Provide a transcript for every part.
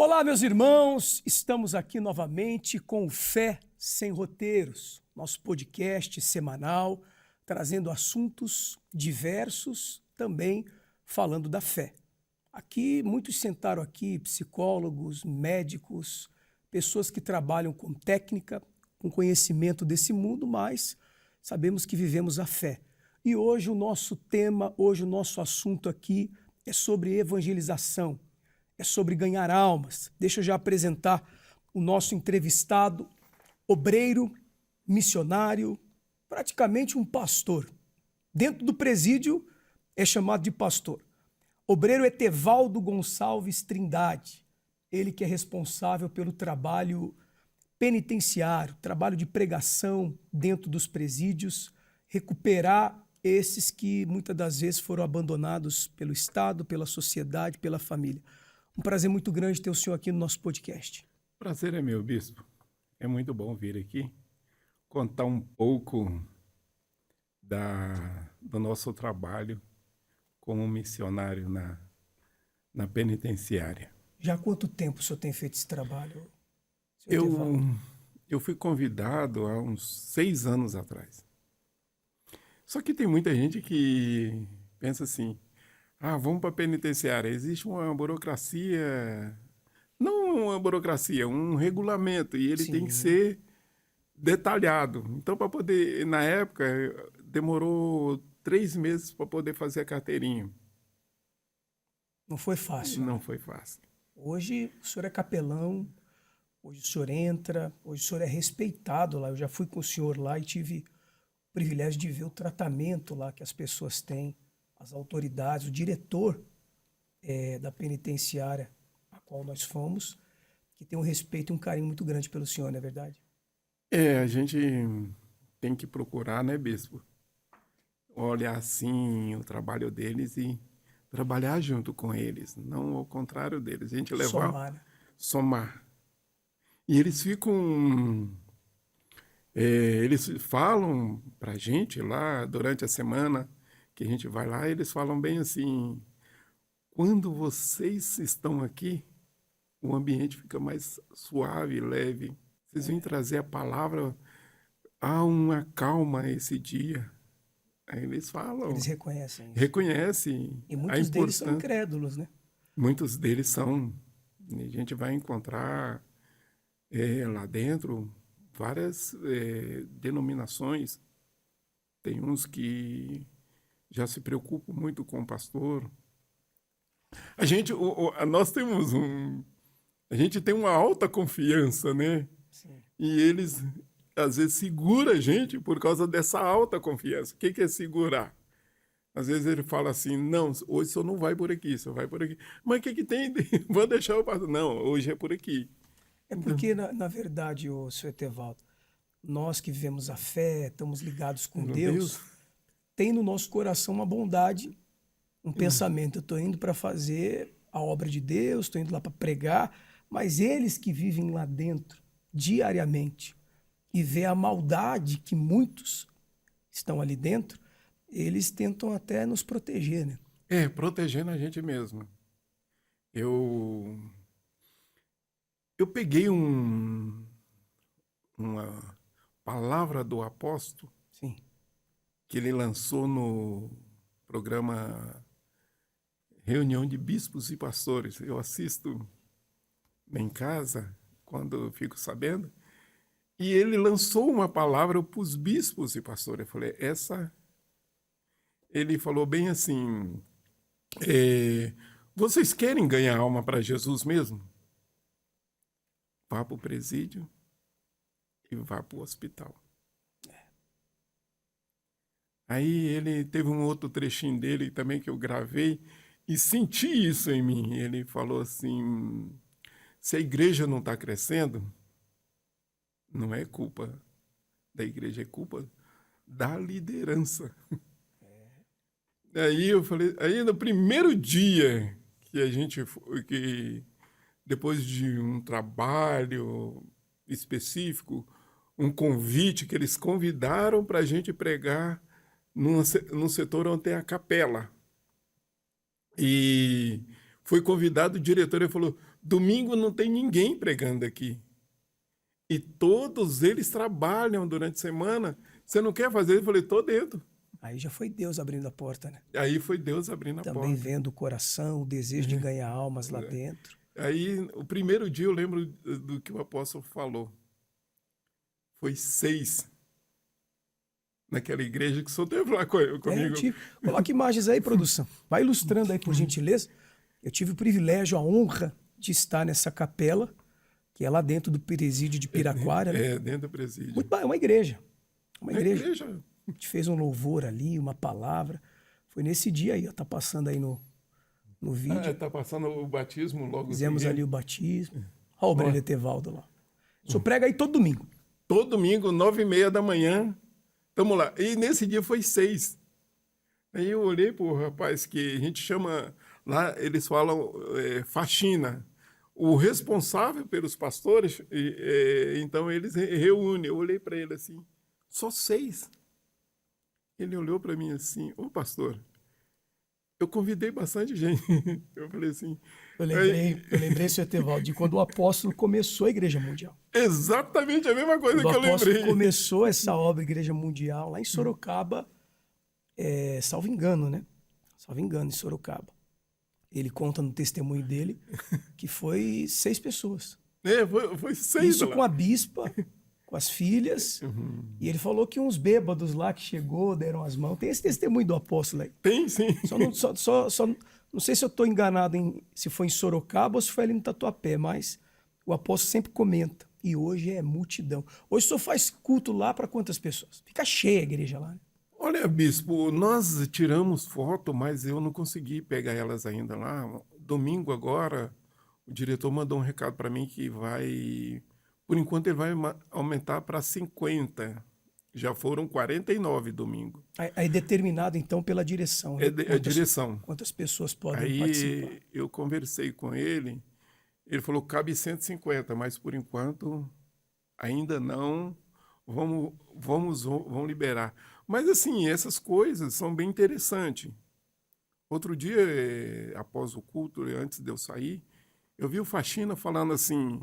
Olá, meus irmãos, estamos aqui novamente com o Fé Sem Roteiros, nosso podcast semanal, trazendo assuntos diversos, também falando da fé. Aqui, muitos sentaram aqui, psicólogos, médicos, pessoas que trabalham com técnica, com conhecimento desse mundo, mas sabemos que vivemos a fé. E hoje o nosso tema, hoje o nosso assunto aqui é sobre evangelização. É sobre ganhar almas. Deixa eu já apresentar o nosso entrevistado, obreiro, missionário, praticamente um pastor. Dentro do presídio é chamado de pastor. Obreiro Etevaldo Gonçalves Trindade, ele que é responsável pelo trabalho penitenciário, trabalho de pregação dentro dos presídios, recuperar esses que muitas das vezes foram abandonados pelo Estado, pela sociedade, pela família. Um prazer muito grande ter o senhor aqui no nosso podcast. Prazer é meu, bispo. É muito bom vir aqui contar um pouco do nosso trabalho como missionário na penitenciária. Já há quanto tempo o senhor tem feito esse trabalho, senhor Etevaldo? Eu fui convidado há uns 6 anos atrás. Só que tem muita gente que pensa assim, vamos para a penitenciária, existe uma burocracia, não uma burocracia, um regulamento, e ele tem que ser detalhado. Então, para poder, na época, demorou 3 meses para poder fazer a carteirinha. Não foi fácil. Não foi fácil. Hoje o senhor é capelão, hoje o senhor entra, hoje o senhor é respeitado lá. Eu já fui com o senhor lá e tive o privilégio de ver o tratamento lá que as pessoas têm, as autoridades, o diretor da penitenciária a qual nós fomos, que tem um respeito e um carinho muito grande pelo senhor, não é verdade? A gente tem que procurar, né, bispo? Olhar assim o trabalho deles e trabalhar junto com eles, não ao contrário deles. A gente levar, somar. E eles ficam... eles falam pra gente lá durante a semana que a gente vai lá, eles falam bem assim, quando vocês estão aqui, o ambiente fica mais suave, leve. Vocês vêm trazer a palavra, há uma calma esse dia. Aí eles falam. Eles reconhecem isso. Reconhecem. E muitos deles são incrédulos, né? Muitos deles são. E a gente vai encontrar lá dentro várias denominações. Tem uns que já se preocupam muito com o pastor. Nós temos a gente tem uma alta confiança, né? Sim. E eles, às vezes, seguram a gente por causa dessa alta confiança. O que é segurar? Às vezes ele fala assim, não, hoje o senhor não vai por aqui, o senhor vai por aqui. Mas o que tem? Vou deixar o pastor. Não, hoje é por aqui. É porque, na verdade, senhor Etevaldo, nós que vivemos a fé, estamos ligados com Deus, tem no nosso coração uma bondade, um pensamento. Eu estou indo para fazer a obra de Deus, estou indo lá para pregar, mas eles que vivem lá dentro diariamente e vê a maldade que muitos estão ali dentro, eles tentam até nos proteger, né? Protegendo a gente mesmo. Eu peguei uma palavra do apóstolo. Sim. Que ele lançou no programa Reunião de Bispos e Pastores. Eu assisto em casa, quando eu fico sabendo, e ele lançou uma palavra para os bispos e pastores. Eu falei, Ele falou bem assim, vocês querem ganhar alma para Jesus mesmo? Vá para o presídio e vá para o hospital. Aí ele teve um outro trechinho dele também que eu gravei e senti isso em mim. Ele falou assim, se a igreja não está crescendo, não é culpa da igreja, é culpa da liderança. Aí eu falei, aí no primeiro dia que a gente, depois de um trabalho específico, um convite que eles convidaram para a gente pregar num setor onde tem a capela. E foi convidado o diretor e falou, domingo não tem ninguém pregando aqui. E todos eles trabalham durante a semana. Você não quer fazer? Eu falei, tô dentro. Aí já foi Deus abrindo a porta, né? Aí foi Deus abrindo a Também porta. vendo o coração, o desejo de ganhar almas lá dentro. Aí, o primeiro dia, eu lembro do que o apóstolo falou. Foi 6. Naquela igreja que o senhor teve lá comigo. Coloca imagens aí, produção. Vai ilustrando aí, por gentileza. Eu tive o privilégio, a honra de estar nessa capela, que é lá dentro do presídio de Piraquara. Né? É, dentro do presídio. Muito bom, é uma igreja. Uma igreja. igreja. A gente fez um louvor ali, uma palavra. Foi nesse dia aí, ó, tá passando aí no vídeo. Tá passando o batismo logo. Fizemos ali o batismo. Olha o Breno Etevaldo lá. O senhor prega aí todo domingo. Todo domingo, 9h30 da manhã. Tamo lá. E nesse dia foi 6. Aí eu olhei pro rapaz que a gente chama, lá eles falam faxina. O responsável pelos pastores, então eles reúnem. Eu olhei para ele assim, só 6. Ele olhou para mim assim, ô pastor, eu convidei bastante gente. Eu falei assim... Eu lembrei, senhor Etevaldo, de quando o apóstolo começou a Igreja Mundial. Exatamente a mesma coisa que eu lembrei. O apóstolo começou essa obra Igreja Mundial lá em Sorocaba, salvo engano, né? Salvo engano, em Sorocaba. Ele conta no testemunho dele que foi 6 pessoas. Foi 6. Isso lá. Com a bispa, com as filhas. E ele falou que uns bêbados lá que chegou, deram as mãos. Tem esse testemunho do apóstolo aí. Tem, sim. Não sei se eu estou enganado se foi em Sorocaba ou se foi ali no Tatuapé, mas o apóstolo sempre comenta. E hoje é multidão. Hoje o senhor faz culto lá para quantas pessoas? Fica cheia a igreja lá. Né? Olha, bispo, nós tiramos foto, mas eu não consegui pegar elas ainda lá. Domingo agora, o diretor mandou um recado para mim que vai... Por enquanto ele vai aumentar para 50. Já foram 49 domingo. Aí determinado, então, pela direção. Né? A direção. Quantas pessoas podem participar. Aí eu conversei com ele, ele falou que cabe 150, mas por enquanto ainda não, vamos liberar. Mas assim, essas coisas são bem interessantes. Outro dia, após o culto, antes de eu sair, eu vi o Faxina falando assim,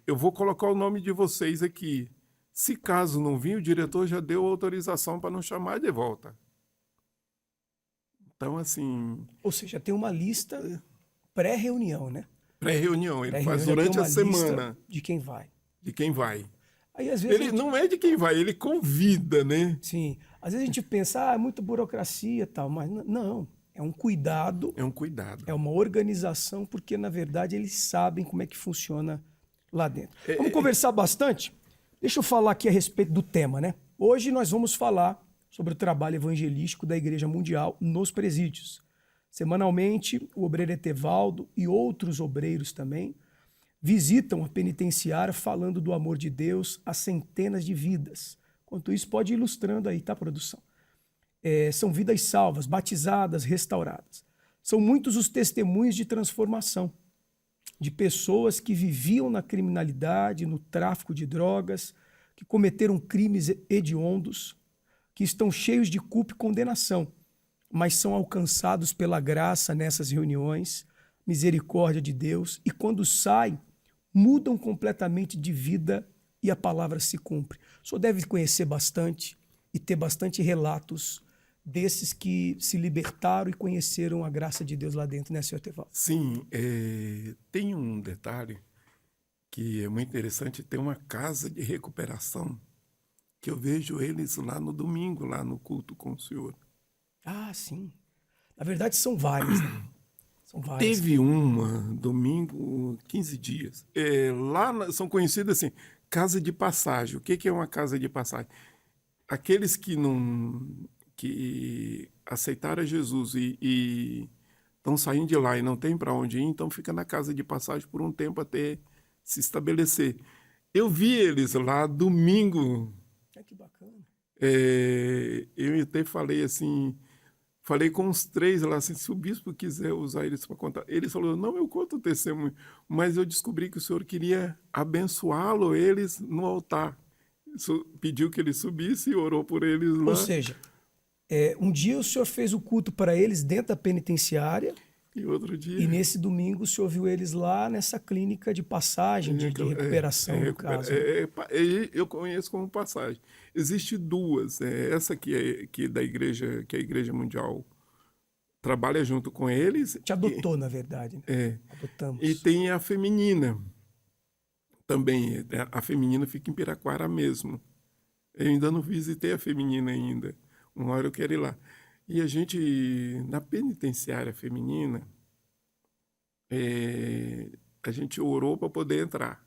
eu vou colocar o nome de vocês aqui. Se caso não vir, o diretor já deu autorização para não chamar de volta. Então, assim... Ou seja, tem uma lista pré-reunião, né? Pré-reunião, ele faz durante a semana. De quem vai. De quem vai. Aí, às vezes, ele não é de quem vai, ele convida, né? Sim. Às vezes a gente pensa, é muita burocracia e tal, mas não. É um cuidado. É um cuidado. É uma organização, porque, na verdade, eles sabem como é que funciona lá dentro. Vamos conversar bastante? Deixa eu falar aqui a respeito do tema, né? Hoje nós vamos falar sobre o trabalho evangelístico da Igreja Mundial nos presídios. Semanalmente, o obreiro Etevaldo e outros obreiros também visitam a penitenciária falando do amor de Deus a centenas de vidas. Enquanto isso, pode ir ilustrando aí, tá, produção? São vidas salvas, batizadas, restauradas. São muitos os testemunhos de transformação de pessoas que viviam na criminalidade, no tráfico de drogas, que cometeram crimes hediondos, que estão cheios de culpa e condenação, mas são alcançados pela graça nessas reuniões, misericórdia de Deus, e quando saem, mudam completamente de vida e a palavra se cumpre. O senhor deve conhecer bastante e ter bastante relatos desses que se libertaram e conheceram a graça de Deus lá dentro, né, senhor Etevaldo? Sim, tem um detalhe que é muito interessante, tem uma casa de recuperação que eu vejo eles lá no domingo, lá no culto com o senhor. Ah, sim. Na verdade, são várias, né? São várias. Teve uma, domingo, 15 dias. Lá são conhecidas assim, casa de passagem. O que é uma casa de passagem? Aqueles que aceitaram Jesus e estão saindo de lá e não tem para onde ir, então fica na casa de passagem por um tempo até se estabelecer. Eu vi eles lá domingo. Que bacana. Eu até falei assim, falei com uns 3 lá, assim, se o bispo quiser usar eles para contar. Ele falou, não, eu conto o testemunho, mas eu descobri que o senhor queria abençoá-lo, eles no altar. Pediu que ele subisse e orou por eles lá. Ou seja, um dia o senhor fez o culto para eles dentro da penitenciária E outro dia... E nesse domingo o senhor viu eles lá nessa clínica de passagem, de recuperação, no caso. Eu conheço como passagem. Existe duas. Essa que da igreja, que a Igreja Mundial trabalha junto com eles. Te adotou, na verdade. Né? Adotamos. E tem a feminina também. A feminina fica em Piraquara mesmo. Eu ainda não visitei a feminina ainda. Uma hora eu quero ir lá. E a gente, na penitenciária feminina, a gente orou para poder entrar.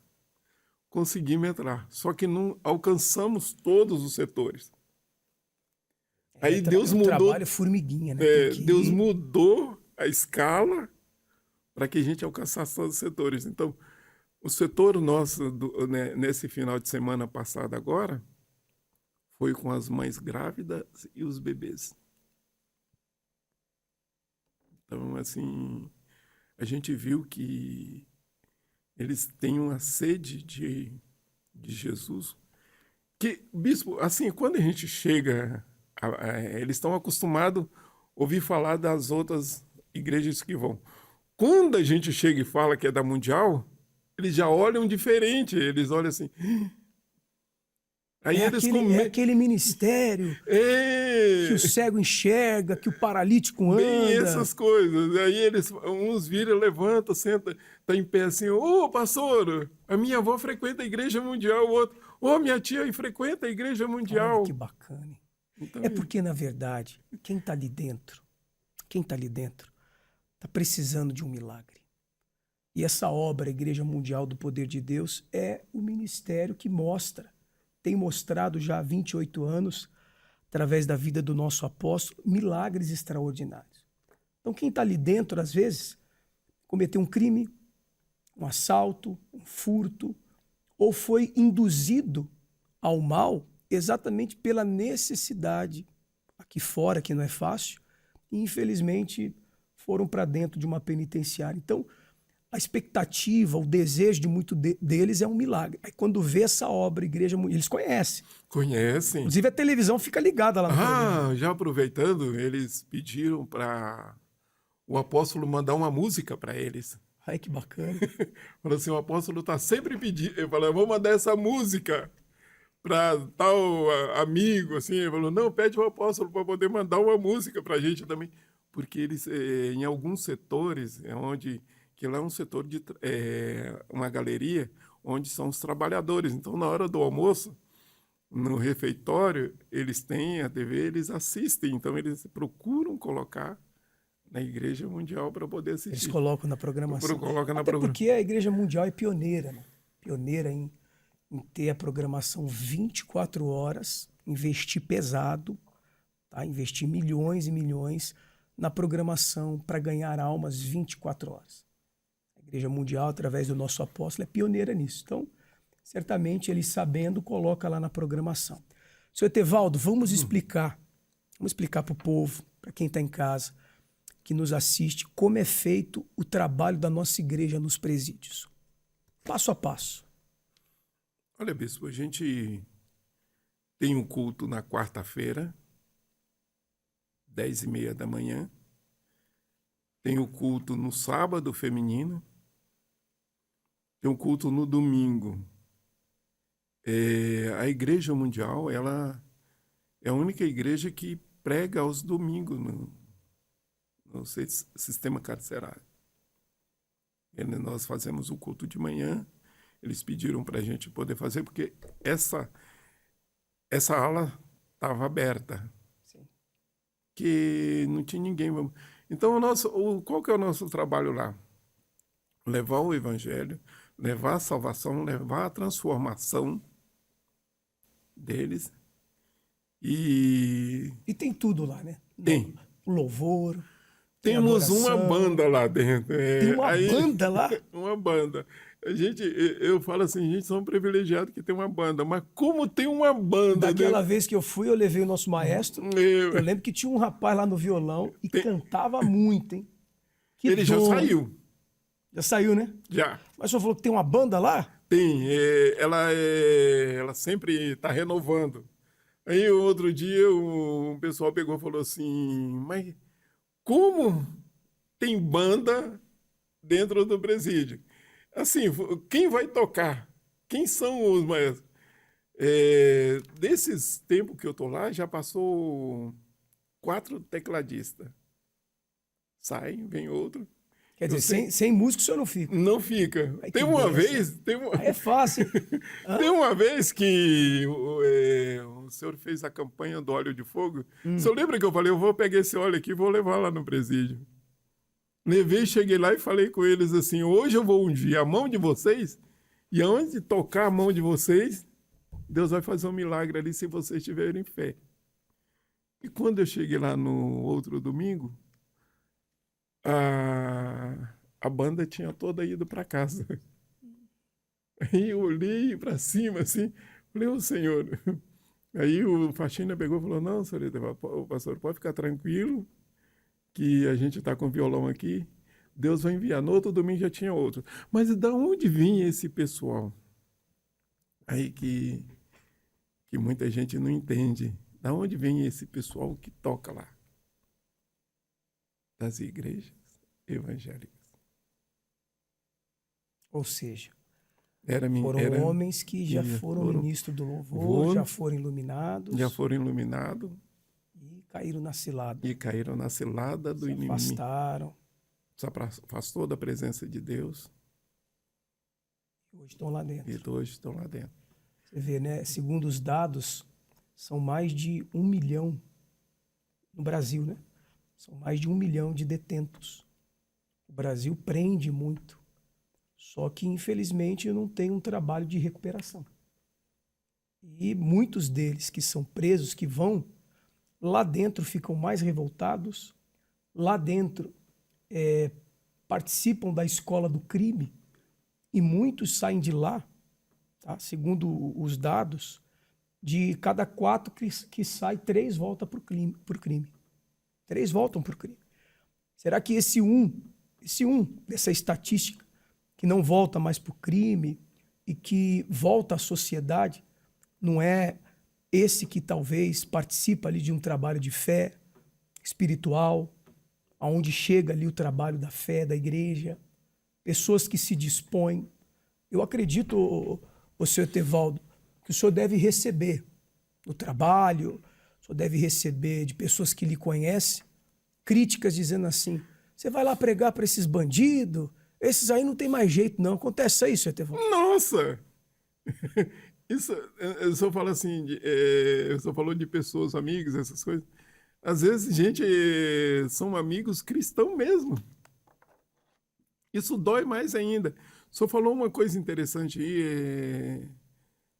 Conseguimos entrar. Só que não alcançamos todos os setores. Aí Deus mudou. Trabalho formiguinha, né? Deus mudou a escala para que a gente alcançasse todos os setores. Então, o setor nosso, nesse final de semana passado agora, foi com as mães grávidas e os bebês. Então, assim, a gente viu que eles têm uma sede de Jesus. Que, bispo, assim, quando a gente chega, eles estão acostumados a ouvir falar das outras igrejas que vão. Quando a gente chega e fala que é da Mundial, eles já olham diferente, eles olham assim... Aí é aquele ministério que o cego enxerga, que o paralítico anda. Bem essas coisas. Aí uns viram, levantam, sentam, tá em pé assim, pastor, a minha avó frequenta a Igreja Mundial, o outro, minha tia frequenta a Igreja Mundial. Olha que bacana. Então, porque, na verdade, quem está ali dentro, está precisando de um milagre. E essa obra, a Igreja Mundial do Poder de Deus, é o ministério que tem mostrado já há 28 anos, através da vida do nosso apóstolo, milagres extraordinários. Então, quem está ali dentro, às vezes, cometeu um crime, um assalto, um furto, ou foi induzido ao mal exatamente pela necessidade aqui fora, que não é fácil, e infelizmente foram para dentro de uma penitenciária. Então, a expectativa, o desejo de muito deles é um milagre. Aí quando vê essa obra, Igreja Mundial, eles conhecem. Conhecem. Inclusive a televisão fica ligada lá no programa. Já aproveitando, eles pediram para o apóstolo mandar uma música para eles. Ai, que bacana. Falou assim, o apóstolo está sempre pedindo. Eu falei, vou mandar essa música para tal amigo, assim. Ele falou, não, pede ao apóstolo para poder mandar uma música para a gente também. Porque eles, em alguns setores, que lá é um setor de uma galeria onde são os trabalhadores. Então, na hora do almoço, no refeitório, eles têm a TV, eles assistem. Então, eles procuram colocar na Igreja Mundial para poder assistir. Eles colocam na programação. Porque a Igreja Mundial é pioneira, né? Pioneira em ter a programação 24 horas, investir pesado, tá? Investir milhões e milhões na programação para ganhar almas 24 horas. A Igreja Mundial, através do nosso apóstolo, é pioneira nisso. Então, certamente, ele sabendo, coloca lá na programação. Senhor Etevaldo, vamos explicar para o povo, para quem está em casa, que nos assiste, como é feito o trabalho da nossa igreja nos presídios. Passo a passo. Olha, bispo, a gente tem um culto na quarta-feira, 10h30 da manhã. Tem o culto no sábado feminino. Tem o culto no domingo. A Igreja Mundial, ela é a única igreja que prega aos domingos no sistema carcerário. Nós fazemos o culto de manhã. Eles pediram para a gente poder fazer, porque essa ala estava aberta. Sim. Que não tinha ninguém. Então, qual que é o nosso trabalho lá? Levar o evangelho, levar a salvação, levar a transformação deles. E tem tudo lá, né? Tem. O louvor. Temos uma banda lá dentro. Tem uma banda lá? Uma banda. Eu falo assim, gente, somos privilegiados que tem uma banda, mas como tem uma banda? Daquela vez que eu fui, eu levei o nosso maestro, eu lembro que tinha um rapaz lá no violão e cantava muito, hein? Ele já saiu. Já saiu, né? Já. Mas o senhor falou que tem uma banda lá? Tem, ela sempre está renovando. Aí outro dia o pessoal pegou e falou assim, mas como tem banda dentro do presídio. Assim, quem vai tocar? Quem são os maestros? Desses tempos que eu tô lá, já passou 4 tecladistas. Sai, vem outro. Quer dizer, sem músico o senhor não fica. Não fica. Ai, Tem que uma benção. vez... Aí é fácil. Tem uma vez que o senhor fez a campanha do óleo de fogo. O senhor lembra que eu falei, eu vou pegar esse óleo aqui e vou levar lá no presídio. Levei, cheguei lá e falei com eles assim, hoje eu vou ungir a mão de vocês e onde tocar a mão de vocês, Deus vai fazer um milagre ali se vocês tiverem fé. E quando eu cheguei lá no outro domingo, a banda tinha toda ido para casa. Aí eu olhei para cima assim, falei, ô Senhor. Aí o faxina pegou e falou, não, senhor, o pastor, pode ficar tranquilo, que a gente está com violão aqui, Deus vai enviar. No outro domingo já tinha outro. Mas de onde vinha esse pessoal? Aí que muita gente não entende. Da onde vem esse pessoal que toca lá? Das igrejas evangélicas. Ou seja, Foram homens que já foram ministros do louvor, já foram iluminados. Já foram iluminados. E caíram na cilada. E caíram na cilada do inimigo. Afastaram. Se afastou da presença de Deus. E hoje estão lá dentro. E hoje estão lá dentro. Você vê, né? Segundo os dados, são mais de 1 milhão no Brasil, né? São mais de 1 milhão de detentos. O Brasil prende muito. Só que, infelizmente, não tem um trabalho de recuperação. E muitos deles que são presos, que vão, lá dentro ficam mais revoltados, lá dentro participam da escola do crime, e muitos saem de lá, tá? Segundo os dados, de cada 4 que sai, 3 voltam por crime. 3 voltam por crime. Será que esse um dessa estatística, que não volta mais para o crime e que volta à sociedade, não é esse que talvez participa ali de um trabalho de fé espiritual, aonde chega ali o trabalho da fé, da igreja, pessoas que se dispõem. Eu acredito, o senhor Etevaldo, que o senhor deve receber no trabalho, o senhor deve receber de pessoas que lhe conhecem, críticas dizendo assim, você vai lá pregar para esses bandidos, esses aí não tem mais jeito não. Acontece isso, Etevaldo? Nossa! Isso, eu só falo assim, eu só falou de pessoas, amigos, essas coisas. Às vezes, gente, são amigos cristãos mesmo. Isso dói mais ainda. Só falou uma coisa interessante aí,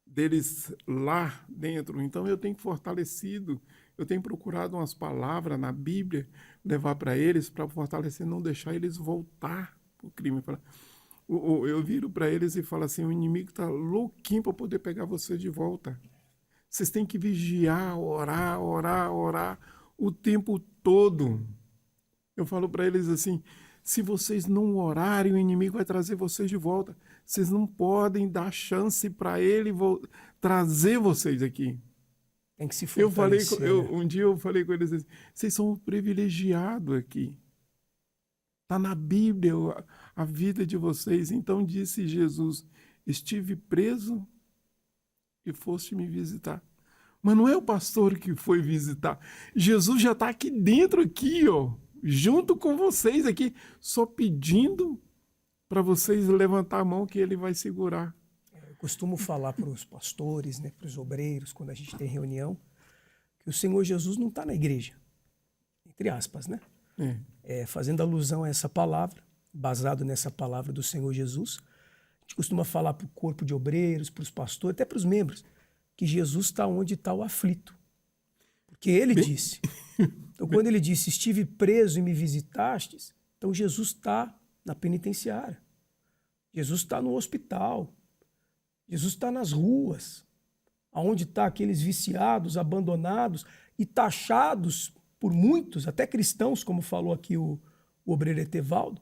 deles lá dentro. Então, eu tenho fortalecido, eu tenho procurado umas palavras na Bíblia, levar para eles, para fortalecer, não deixar eles voltar para o crime. Eu viro para eles e falo assim, o inimigo está louquinho para poder pegar vocês de volta. Vocês têm que vigiar, orar o tempo todo. Eu falo para eles assim, se vocês não orarem, o inimigo vai trazer vocês de volta. Vocês não podem dar chance para ele trazer vocês aqui. Tem que se fortalecer. Um dia eu falei com eles assim, vocês são privilegiados aqui. Está na Bíblia a vida de vocês. Então disse Jesus, estive preso e foste me visitar. Mas não é o pastor que foi visitar. Jesus já está aqui dentro, aqui, ó, junto com vocês aqui, só pedindo para vocês levantar a mão que ele vai segurar. Eu costumo falar para os pastores, né, para os obreiros, quando a gente tem reunião, que o Senhor Jesus não está na igreja. Entre aspas, né? Fazendo alusão a essa palavra, basado nessa palavra do Senhor Jesus, a gente costuma falar para o corpo de obreiros, para os pastores, até para os membros, que Jesus está onde está o aflito. Porque ele disse. Então, quando ele disse, estive preso e me visitastes, então Jesus está na penitenciária. Jesus está no hospital. Jesus está nas ruas, onde está aqueles viciados, abandonados e taxados por muitos, até cristãos, como falou aqui o obreiro Etevaldo,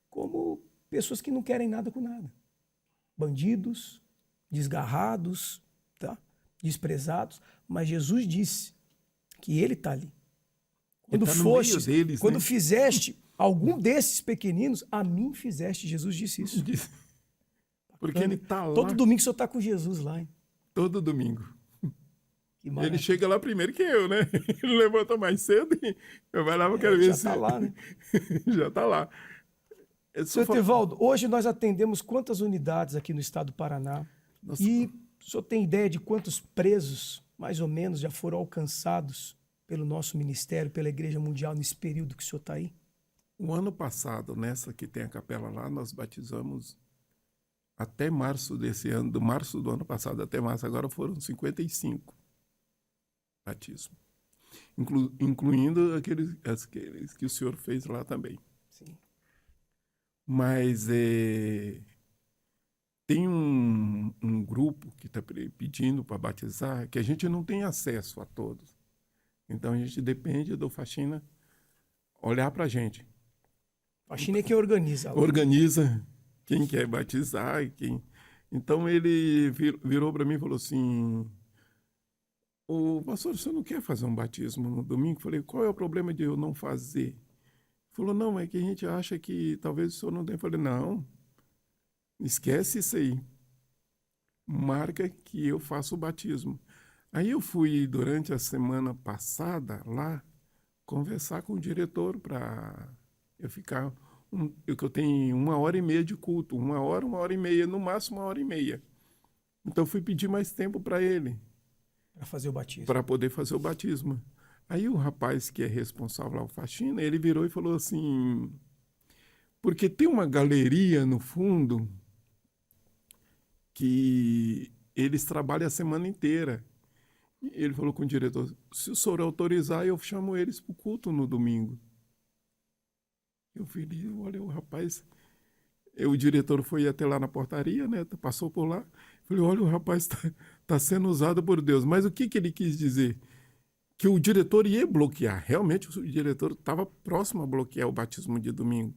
como pessoas que não querem nada com nada. Bandidos, desgarrados, tá? Desprezados, mas Jesus disse que ele está ali. Quando tá foste, deles, quando né? fizeste algum desses pequeninos a mim fizeste. Jesus disse isso. Porque ele está lá Todo domingo o senhor está com Jesus lá, hein? todo domingo. Que Ele maravilha. chega lá primeiro que eu, né? Ele levanta mais cedo e eu vou lá, eu quero ver já se... está lá, né? Já está lá. Senhor Etevaldo, hoje nós atendemos quantas unidades aqui no estado do Paraná? Nossa. E o senhor tem ideia de quantos presos, mais ou menos, já foram alcançados pelo nosso ministério, pela Igreja Mundial, nesse período que o senhor está aí? O ano passado, nessa que tem a capela lá, nós batizamos até março desse ano, do março do ano passado até março, agora foram 55 batismos. Incluindo aqueles que o senhor fez lá também. Sim. Mas tem um grupo que está pedindo para batizar, que a gente não tem acesso a todos. Então a gente depende do Faxina olhar para a gente. Faxina é quem organiza. Lá. Organiza quem quer batizar e quem... Então ele virou para mim e falou assim: "Ô, pastor, você não quer fazer um batismo no domingo?" Eu falei: "Qual é o problema de eu não fazer?" Ele falou: "Não, é que a gente acha que talvez o senhor não tenha." Eu falei: "Não, esquece isso aí. Marca que eu faço o batismo." Aí eu fui, durante a semana passada, lá, conversar com o diretor para eu ficar... que eu tenho 1h30 de culto, 1h, 1h30, no máximo 1h30. Então eu fui pedir mais tempo para ele. Para fazer o batismo. Para poder fazer o batismo. Aí o rapaz que é responsável lá, o Faxina, ele virou e falou assim: porque tem uma galeria no fundo que eles trabalham a semana inteira. E ele falou com o diretor: se o senhor autorizar, eu chamo eles para o culto no domingo. Eu falei: olha, o rapaz... O diretor foi até lá na portaria, né? Passou por lá. Falei: olha, o rapaz tá sendo usado por Deus. Mas o que ele quis dizer? Que o diretor ia bloquear. Realmente o diretor estava próximo a bloquear o batismo de domingo.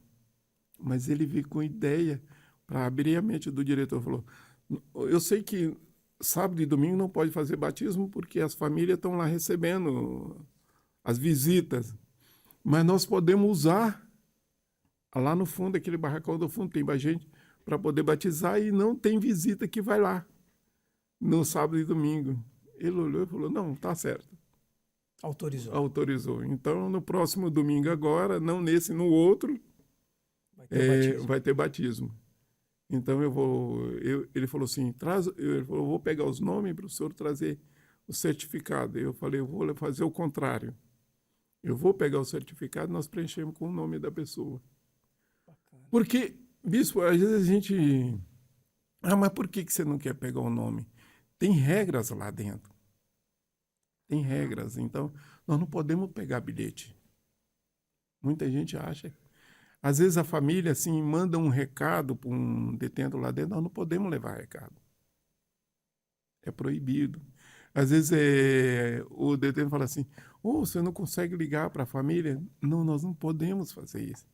Mas ele veio com ideia para abrir a mente do diretor. Falou: eu sei que sábado e domingo não pode fazer batismo porque as famílias estão lá recebendo as visitas. Mas nós podemos usar lá no fundo, aquele barracão do fundo, tem gente para poder batizar e não tem visita que vai lá no sábado e domingo. Ele olhou e falou: não, tá certo. Autorizou. Autorizou. Então, no próximo domingo agora, não nesse, no outro, vai ter batismo. Então, ele falou assim: ele falou: eu vou pegar os nomes para o senhor trazer o certificado. Eu falei: eu vou fazer o contrário. Eu vou pegar o certificado e nós preenchemos com o nome da pessoa. Bacana. Porque, bispo, às vezes a gente... mas por que você não quer pegar o nome? Tem regras lá dentro. Tem regras. Então, nós não podemos pegar bilhete. Muita gente acha. Às vezes a família, assim, manda um recado para um detento lá dentro, nós não podemos levar recado. É proibido. Às vezes o detento fala assim: você não consegue ligar para a família? Não, nós não podemos fazer isso.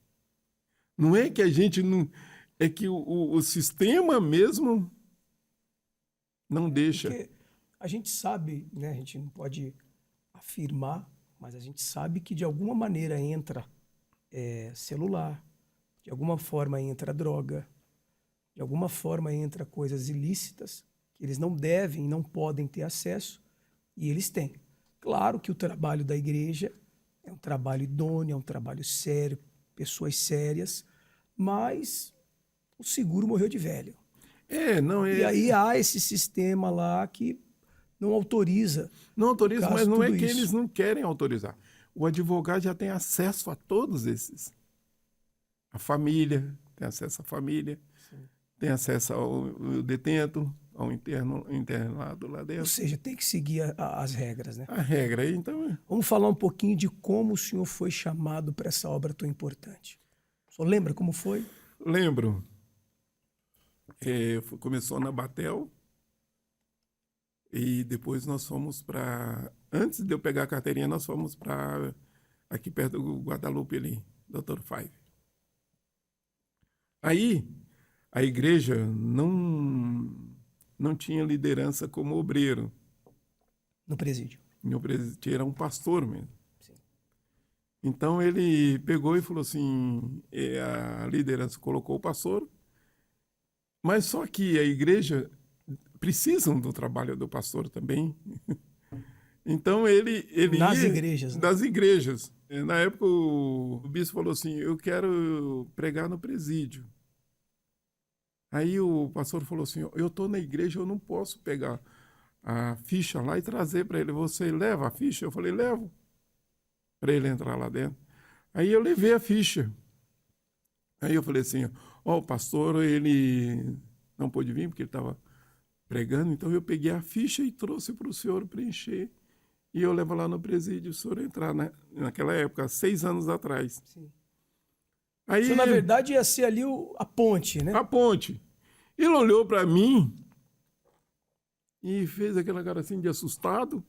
Não é que a gente não... É que o sistema mesmo não deixa. Porque a gente sabe, né? A gente não pode afirmar, mas a gente sabe que de alguma maneira entra celular, de alguma forma entra droga, de alguma forma entra coisas ilícitas que eles não devem, não podem ter acesso, e eles têm. Claro que o trabalho da igreja é um trabalho idôneo, é um trabalho sério, pessoas sérias, mas o seguro morreu de velho. E aí há esse sistema lá que não autoriza. Não autoriza, mas não é que isso. eles não querem autorizar. O advogado já tem acesso a todos esses. A família, tem acesso à família, sim, tem acesso ao detento, ao internado lá dentro. Ou seja, tem que seguir as regras, né? A regra aí, então... Vamos falar um pouquinho de como o senhor foi chamado para essa obra tão importante. O senhor lembra como foi? Lembro. Começou na Batel e depois nós fomos para... Antes de eu pegar a carteirinha, nós fomos para aqui perto do Guadalupe ali, Dr. Five. Aí a igreja não tinha liderança como obreiro. No presídio. No presídio era um pastor mesmo. Sim. Então ele pegou e falou assim, a liderança colocou o pastor, mas só que a igreja precisam do trabalho do pastor também. Então ele Nas ia igrejas, né? das igrejas. Na época o bispo falou assim, eu quero pregar no presídio. Aí o pastor falou assim, eu estou na igreja, eu não posso pegar a ficha lá e trazer para ele. Você leva a ficha? Eu falei, levo, para ele entrar lá dentro. Aí eu levei a ficha. Aí eu falei assim, o pastor, ele não pôde vir porque ele estava pregando, então eu peguei a ficha e trouxe para o senhor preencher. E eu levo lá no presídio, o senhor entrar, né? Naquela época, 6 anos atrás. Sim. Aí, Isso, na verdade, ia ser ali a ponte, né? a ponte. Ele olhou para mim e fez aquela cara assim de assustado.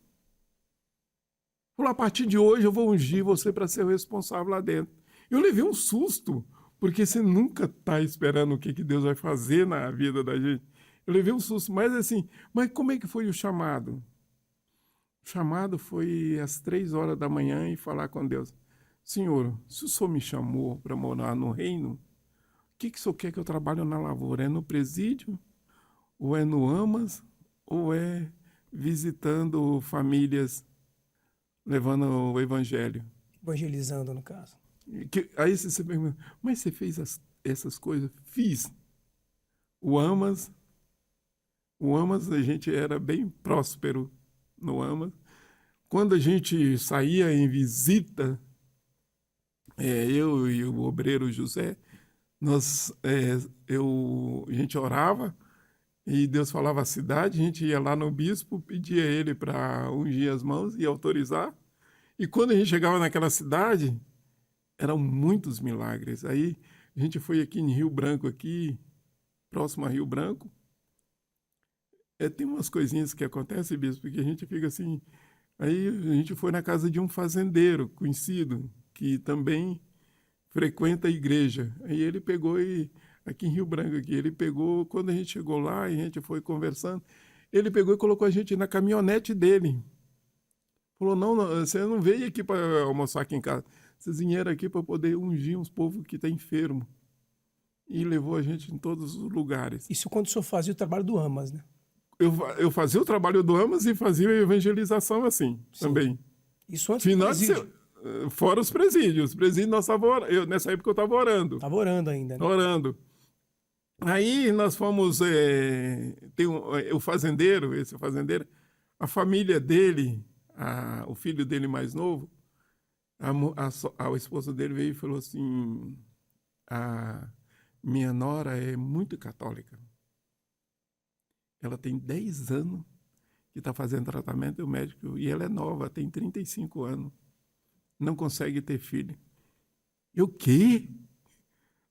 Falou, a partir de hoje eu vou ungir você para ser o responsável lá dentro. Eu levei um susto, porque você nunca está esperando o que Deus vai fazer na vida da gente. Eu levei um susto, mas assim, mas como é que foi o chamado? O chamado foi às 3 horas da manhã e falar com Deus. Senhor, se o Senhor me chamou para morar no reino, o que o Senhor quer que eu trabalhe na lavoura? É no presídio? Ou é no Amas? Ou é visitando famílias, levando o evangelho? Evangelizando, no caso. Aí você pergunta, mas você fez essas coisas? Fiz. O Amas a gente era bem próspero no Amas. Quando a gente saía em visita, eu e o obreiro José, a gente orava e Deus falava a cidade, a gente ia lá no bispo, pedia ele para ungir as mãos e autorizar. E quando a gente chegava naquela cidade, eram muitos milagres. Aí a gente foi aqui em Rio Branco, aqui, próximo a Rio Branco. Tem umas coisinhas que acontecem, bispo, porque a gente fica assim. Aí a gente foi na casa de um fazendeiro conhecido, que também frequenta a igreja. Aí ele pegou aqui em Rio Branco, aqui, ele pegou, quando a gente chegou lá e a gente foi conversando, ele pegou e colocou a gente na caminhonete dele. Falou, não, você não veio aqui para almoçar aqui em casa. Vocês vieram aqui para poder ungir uns povos que estão enfermos. E levou a gente em todos os lugares. Isso quando o senhor fazia o trabalho do Amas, né? Eu fazia o trabalho do Amas e fazia a evangelização assim, Sim. Também. Isso antes do presídio. Fora os presídios. Os presídios nós nessa época eu estava orando. Estava orando ainda, né? Orando. Aí nós fomos... o fazendeiro, esse fazendeiro, a família dele, o filho dele mais novo, a esposa dele veio e falou assim, a minha nora é muito católica. Ela tem 10 anos que está fazendo tratamento, o médico, e ela é nova, tem 35 anos. Não consegue ter filho. E o quê?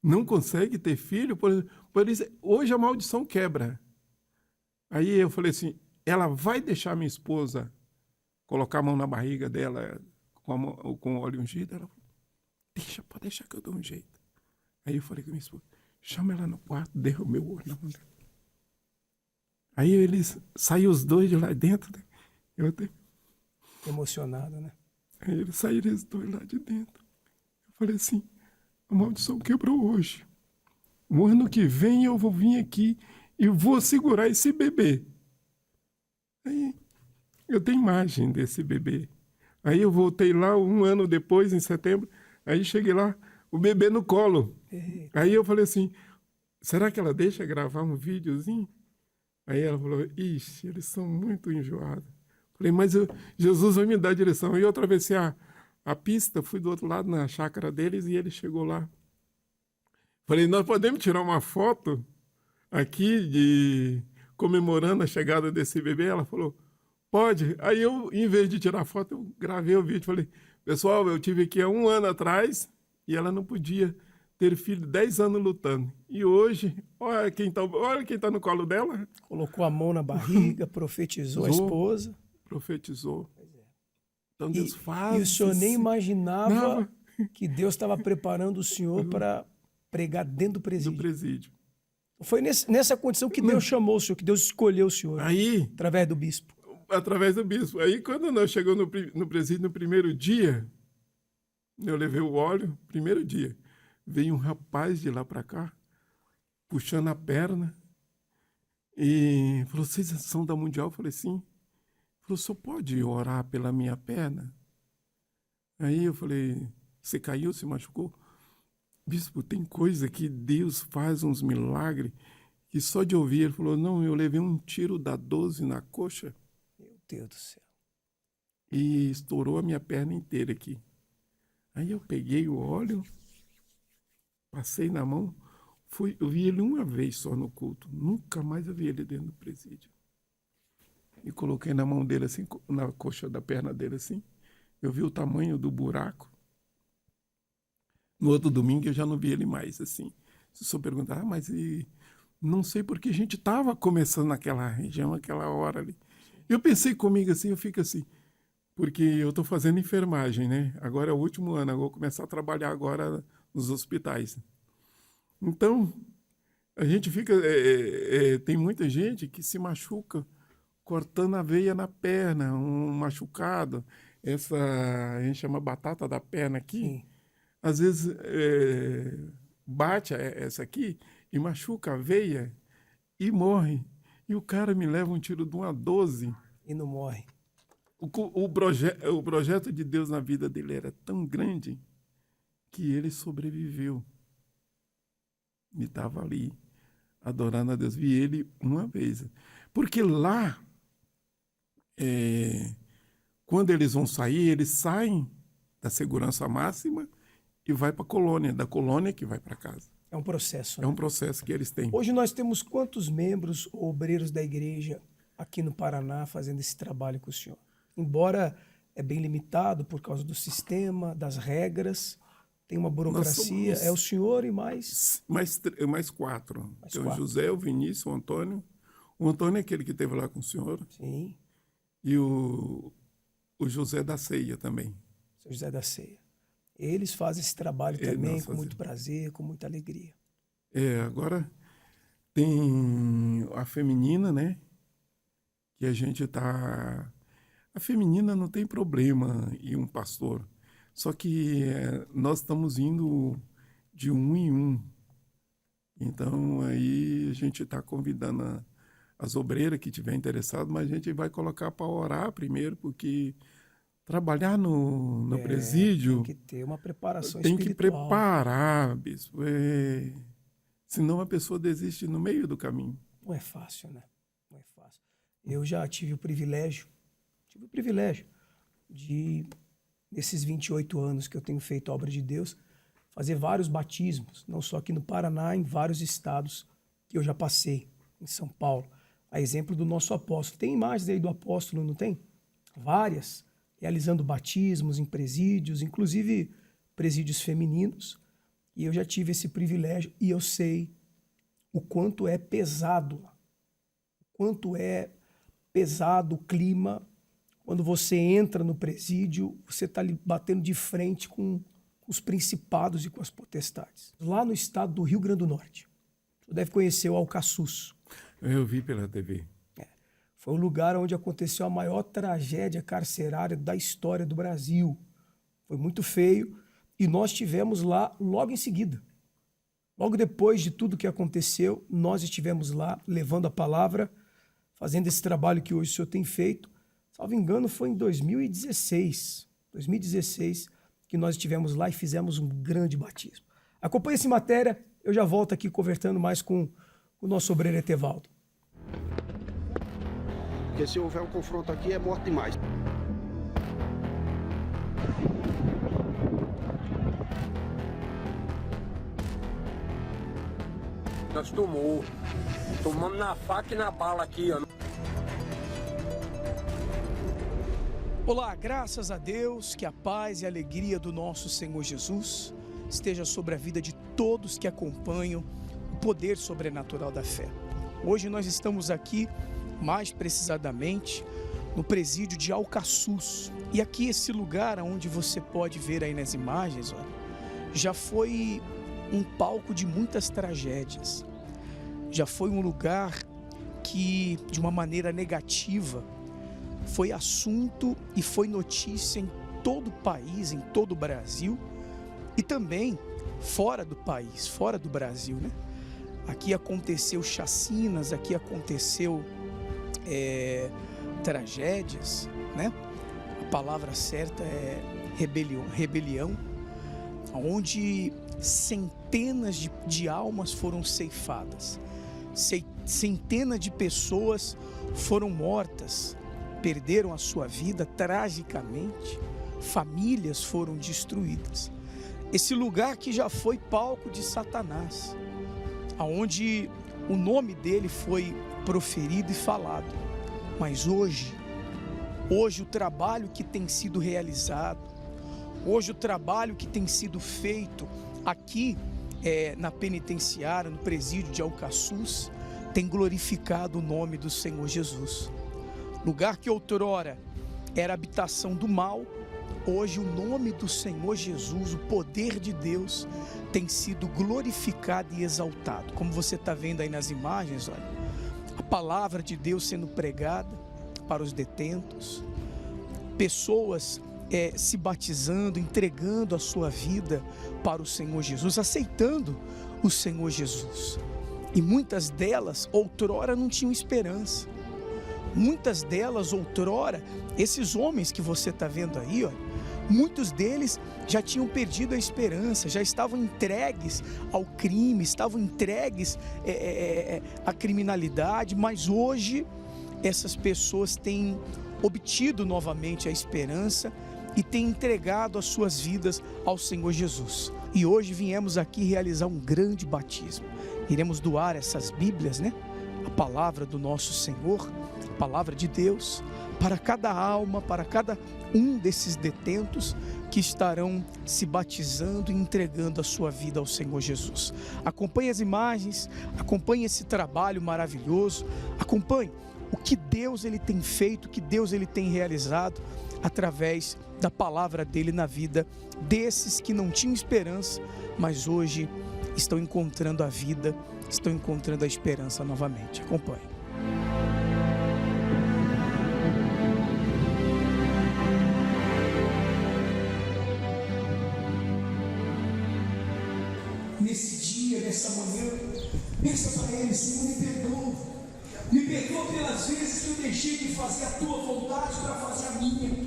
Não consegue ter filho? Por isso, hoje a maldição quebra. Aí eu falei assim, ela vai deixar minha esposa colocar a mão na barriga dela com óleo ungido? Ela falou, pode deixar que eu dou um jeito. Aí eu falei com minha esposa, chama ela no quarto, derrubei o olho na mão dela. Aí eles saíram os dois de lá dentro. Né? Emocionado, né? Aí eles saíram os dois lá de dentro. Eu falei assim, a maldição quebrou hoje. O ano que vem eu vou vir aqui e vou segurar esse bebê. Aí eu tenho imagem desse bebê. Aí eu voltei lá 1 ano depois, em setembro. Aí cheguei lá, o bebê no colo. Aí eu falei assim, será que ela deixa gravar um videozinho? Aí ela falou, ixi, eles são muito enjoados. Falei, mas Jesus vai me dar a direção. Aí eu atravessei a pista, fui do outro lado na chácara deles e ele chegou lá. Falei, nós podemos tirar uma foto aqui comemorando a chegada desse bebê? Ela falou, pode. Aí eu, em vez de tirar foto, eu gravei o vídeo. Falei, pessoal, eu tive aqui há 1 ano atrás e ela não podia ter filho 10 anos lutando. E hoje, olha quem tá no colo dela. Colocou a mão na barriga, profetizou a esposa. Profetizou. Então Deus faz. E o senhor nem imaginava que Deus estava preparando o senhor para pregar dentro do presídio. Do presídio. Foi nessa condição que Deus chamou o senhor, que Deus escolheu o senhor. Aí, através do bispo. Através do bispo. Aí quando nós chegamos no presídio no primeiro dia, Eu levei o óleo, primeiro dia. Veio um rapaz de lá para cá, puxando a perna, e falou, vocês são da Mundial? Eu falei, sim. Falou, o senhor pode orar pela minha perna? Aí eu falei, você caiu, se machucou? Bispo, tem coisa que Deus faz uns milagres, que só de ouvir, ele falou, não, eu levei um tiro da 12 na coxa. Meu Deus do céu. E estourou a minha perna inteira aqui. Aí eu peguei o óleo, passei na mão, eu vi ele uma vez só no culto, nunca mais eu vi ele dentro do presídio. E coloquei na mão dele assim, na coxa da perna dele assim, eu vi o tamanho do buraco. No outro domingo eu já não vi ele mais assim. Se o senhor perguntar, mas não sei porque a gente estava começando naquela região, aquela hora ali. Eu pensei comigo assim, eu fico assim, porque eu estou fazendo enfermagem, né? Agora é o último ano, eu vou começar a trabalhar agora nos hospitais. Então, a gente fica... tem muita gente que se machuca cortando a veia na perna, um machucado. Essa, a gente chama batata da perna aqui. Sim. Às vezes bate essa aqui e machuca a veia e morre. E o cara me leva um tiro de uma 12. E não morre. O projeto de Deus na vida dele era tão grande que ele sobreviveu. E estava ali, adorando a Deus. Vi ele uma vez. Porque lá, quando eles vão sair, eles saem da segurança máxima e vai para a colônia, da colônia que vai para casa. É um processo. É um processo que eles têm. Hoje nós temos quantos membros ou obreiros da igreja aqui no Paraná fazendo esse trabalho com o senhor? Embora é bem limitado por causa do sistema, das regras, tem uma burocracia, é o senhor e mais... Mais quatro. Tem o José, o Vinícius, o Antônio. O Antônio é aquele que esteve lá com o senhor. Sim. E o José da Ceia também. O José da Ceia. Eles fazem esse trabalho também com muito prazer, com muita alegria. Agora tem a feminina, né? Que a gente tá... A feminina não tem problema em um pastor. Só que nós estamos indo de um em um. Então, aí a gente está convidando as obreiras que estiver interessado, mas a gente vai colocar para orar primeiro, porque trabalhar no presídio... Tem que ter uma preparação tem espiritual. Que preparar, bispo. Senão a pessoa desiste no meio do caminho. Não é fácil, né? Não é fácil. Eu já tive o privilégio de, nesses 28 anos que eu tenho feito a obra de Deus, fazer vários batismos, não só aqui no Paraná, em vários estados que eu já passei, em São Paulo. A exemplo do nosso apóstolo. Tem imagens aí do apóstolo, não tem? Várias, realizando batismos em presídios, inclusive presídios femininos. E eu já tive esse privilégio e eu sei o quanto é pesado, o quanto é pesado o clima. Quando você entra no presídio, você está ali batendo de frente com os principados e com as potestades. Lá no estado do Rio Grande do Norte, você deve conhecer o Alcaçuz. Eu vi pela TV. Foi o lugar onde aconteceu a maior tragédia carcerária da história do Brasil. Foi muito feio e nós estivemos lá logo em seguida. Logo depois de tudo que aconteceu, nós estivemos lá levando a palavra, fazendo esse trabalho que hoje o senhor tem feito. Salvo engano, foi em 2016, que nós estivemos lá e fizemos um grande batismo. Acompanhe essa matéria, eu já volto aqui conversando mais com o nosso obreiro Etevaldo. Porque se houver um confronto aqui, é morte demais. Nós tomamos na faca e na bala aqui, ó. Olá, graças a Deus, que a paz e a alegria do nosso Senhor Jesus esteja sobre a vida de todos que acompanham o poder sobrenatural da fé. Hoje nós estamos aqui, mais precisamente, no presídio de Alcaçuz. E aqui esse lugar onde você pode ver aí nas imagens, olha, já foi um palco de muitas tragédias. Já foi um lugar que, de uma maneira negativa, foi assunto e foi notícia em todo o país, em todo o Brasil e também fora do país, fora do Brasil, né? Aqui aconteceu chacinas, aqui aconteceu tragédias, né? A palavra certa é rebelião, onde centenas de almas foram ceifadas, centenas de pessoas foram mortas, perderam a sua vida tragicamente, famílias foram destruídas. Esse lugar que já foi palco de Satanás, aonde o nome dele foi proferido e falado, mas hoje o trabalho que tem sido realizado, hoje o trabalho que tem sido feito aqui na penitenciária, no presídio de Alcaçuz, tem glorificado o nome do Senhor Jesus. Lugar que outrora era habitação do mal, hoje o nome do Senhor Jesus, o poder de Deus, tem sido glorificado e exaltado. Como você está vendo aí nas imagens, olha, a palavra de Deus sendo pregada para os detentos, pessoas se batizando, entregando a sua vida para o Senhor Jesus, aceitando o Senhor Jesus. E muitas delas outrora não tinham esperança. Muitas delas outrora, esses homens que você está vendo aí, ó, muitos deles já tinham perdido a esperança, já estavam entregues ao crime, estavam entregues à criminalidade, mas hoje essas pessoas têm obtido novamente a esperança e têm entregado as suas vidas ao Senhor Jesus. E hoje viemos aqui realizar um grande batismo. Iremos doar essas Bíblias, né? A palavra do nosso Senhor, a palavra de Deus, para cada alma, para cada um desses detentos que estarão se batizando e entregando a sua vida ao Senhor Jesus. Acompanhe as imagens, acompanhe esse trabalho maravilhoso, acompanhe o que Deus ele tem feito, o que Deus ele tem realizado através da palavra dele na vida desses que não tinham esperança, mas hoje estão encontrando a vida, estão encontrando a esperança novamente. Acompanhe. Nesse dia, nessa manhã, pensa para ele: Senhor, me perdoa pelas vezes que eu deixei de fazer a tua vontade para fazer a minha.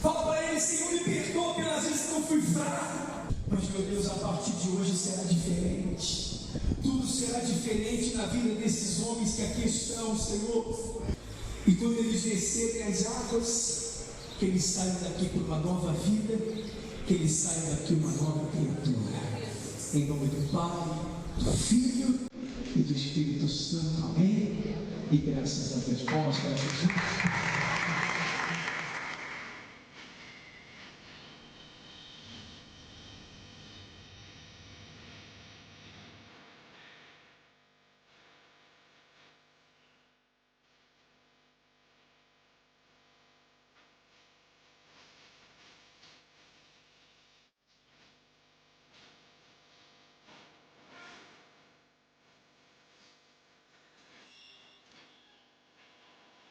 Fala para ele: Senhor, me perdoa pelas vezes que eu fui fraco. Mas, meu Deus, a partir de hoje será diferente. Tudo será diferente na vida desses homens que aqui estão, Senhor. E quando eles descerem as águas, que eles saiam daqui por uma nova vida, que eles saiam daqui uma nova criatura. Em nome do Pai, do Filho e do Espírito Santo. Amém? E graças a Deus. Palmas para Jesus.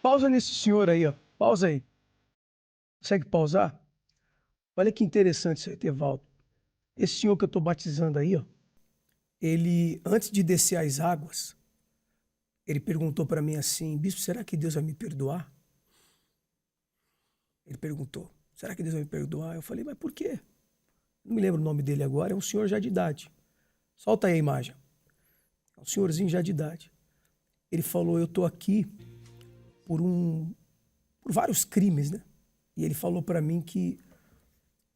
Pausa nesse senhor aí, ó. Pausa aí. Consegue pausar? Olha que interessante isso aí, Tevaldo. Esse senhor que eu estou batizando aí, ó, ele, antes de descer as águas, ele perguntou para mim assim: Bispo, será que Deus vai me perdoar? Ele perguntou: será que Deus vai me perdoar? Eu falei: mas por quê? Não me lembro o nome dele agora, é um senhor já de idade. Solta aí a imagem. É um senhorzinho já de idade. Ele falou: eu estou aqui por vários crimes, né? E ele falou para mim que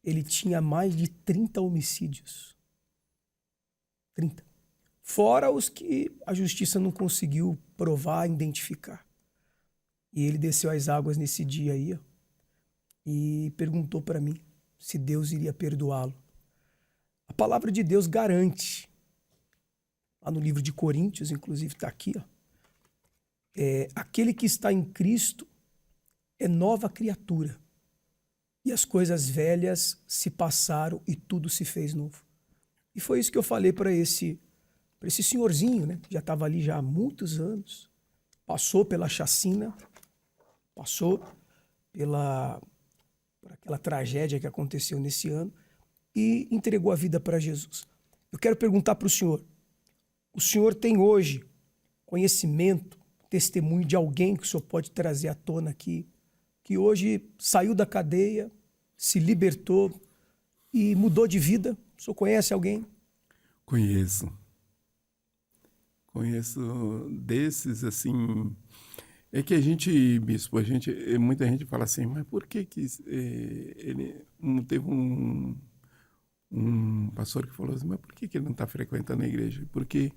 ele tinha mais de 30 homicídios. 30. Fora os que a justiça não conseguiu provar, identificar. E ele desceu as águas nesse dia aí, ó, e perguntou para mim se Deus iria perdoá-lo. A palavra de Deus garante, lá no livro de Coríntios, inclusive está aqui, ó, aquele que está em Cristo é nova criatura. E as coisas velhas se passaram e tudo se fez novo. E foi isso que eu falei para esse senhorzinho, né? Já estava ali já há muitos anos. Passou pela chacina, passou por aquela tragédia que aconteceu nesse ano e entregou a vida para Jesus. Eu quero perguntar para o senhor tem hoje conhecimento, testemunho de alguém que o senhor pode trazer à tona aqui, que hoje saiu da cadeia, se libertou e mudou de vida? O senhor conhece alguém? Conheço. Conheço desses, assim... É que a gente, bispo, muita gente fala assim, mas por que ele... Teve um pastor que falou assim, mas por que ele não está frequentando a igreja? Porque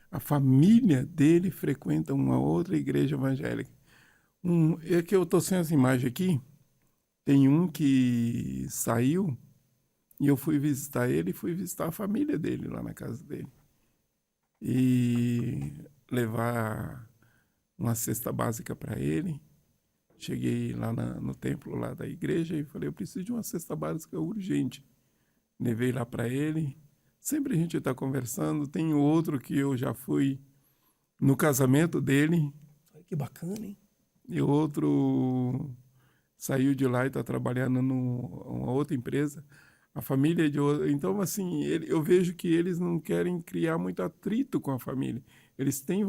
a família dele frequenta uma outra igreja evangélica. É que eu estou sem as imagens aqui, tem um que saiu e eu fui visitar ele e fui visitar a família dele lá na casa dele. E levar uma cesta básica para ele. Cheguei lá no templo lá da igreja e falei, eu preciso de uma cesta básica urgente. Levei lá para ele. Sempre a gente está conversando. Tem outro que eu já fui no casamento dele. Que bacana, hein? E outro saiu de lá e está trabalhando numa outra empresa. A família de outro. Então, assim, eu vejo que eles não querem criar muito atrito com a família. Eles têm...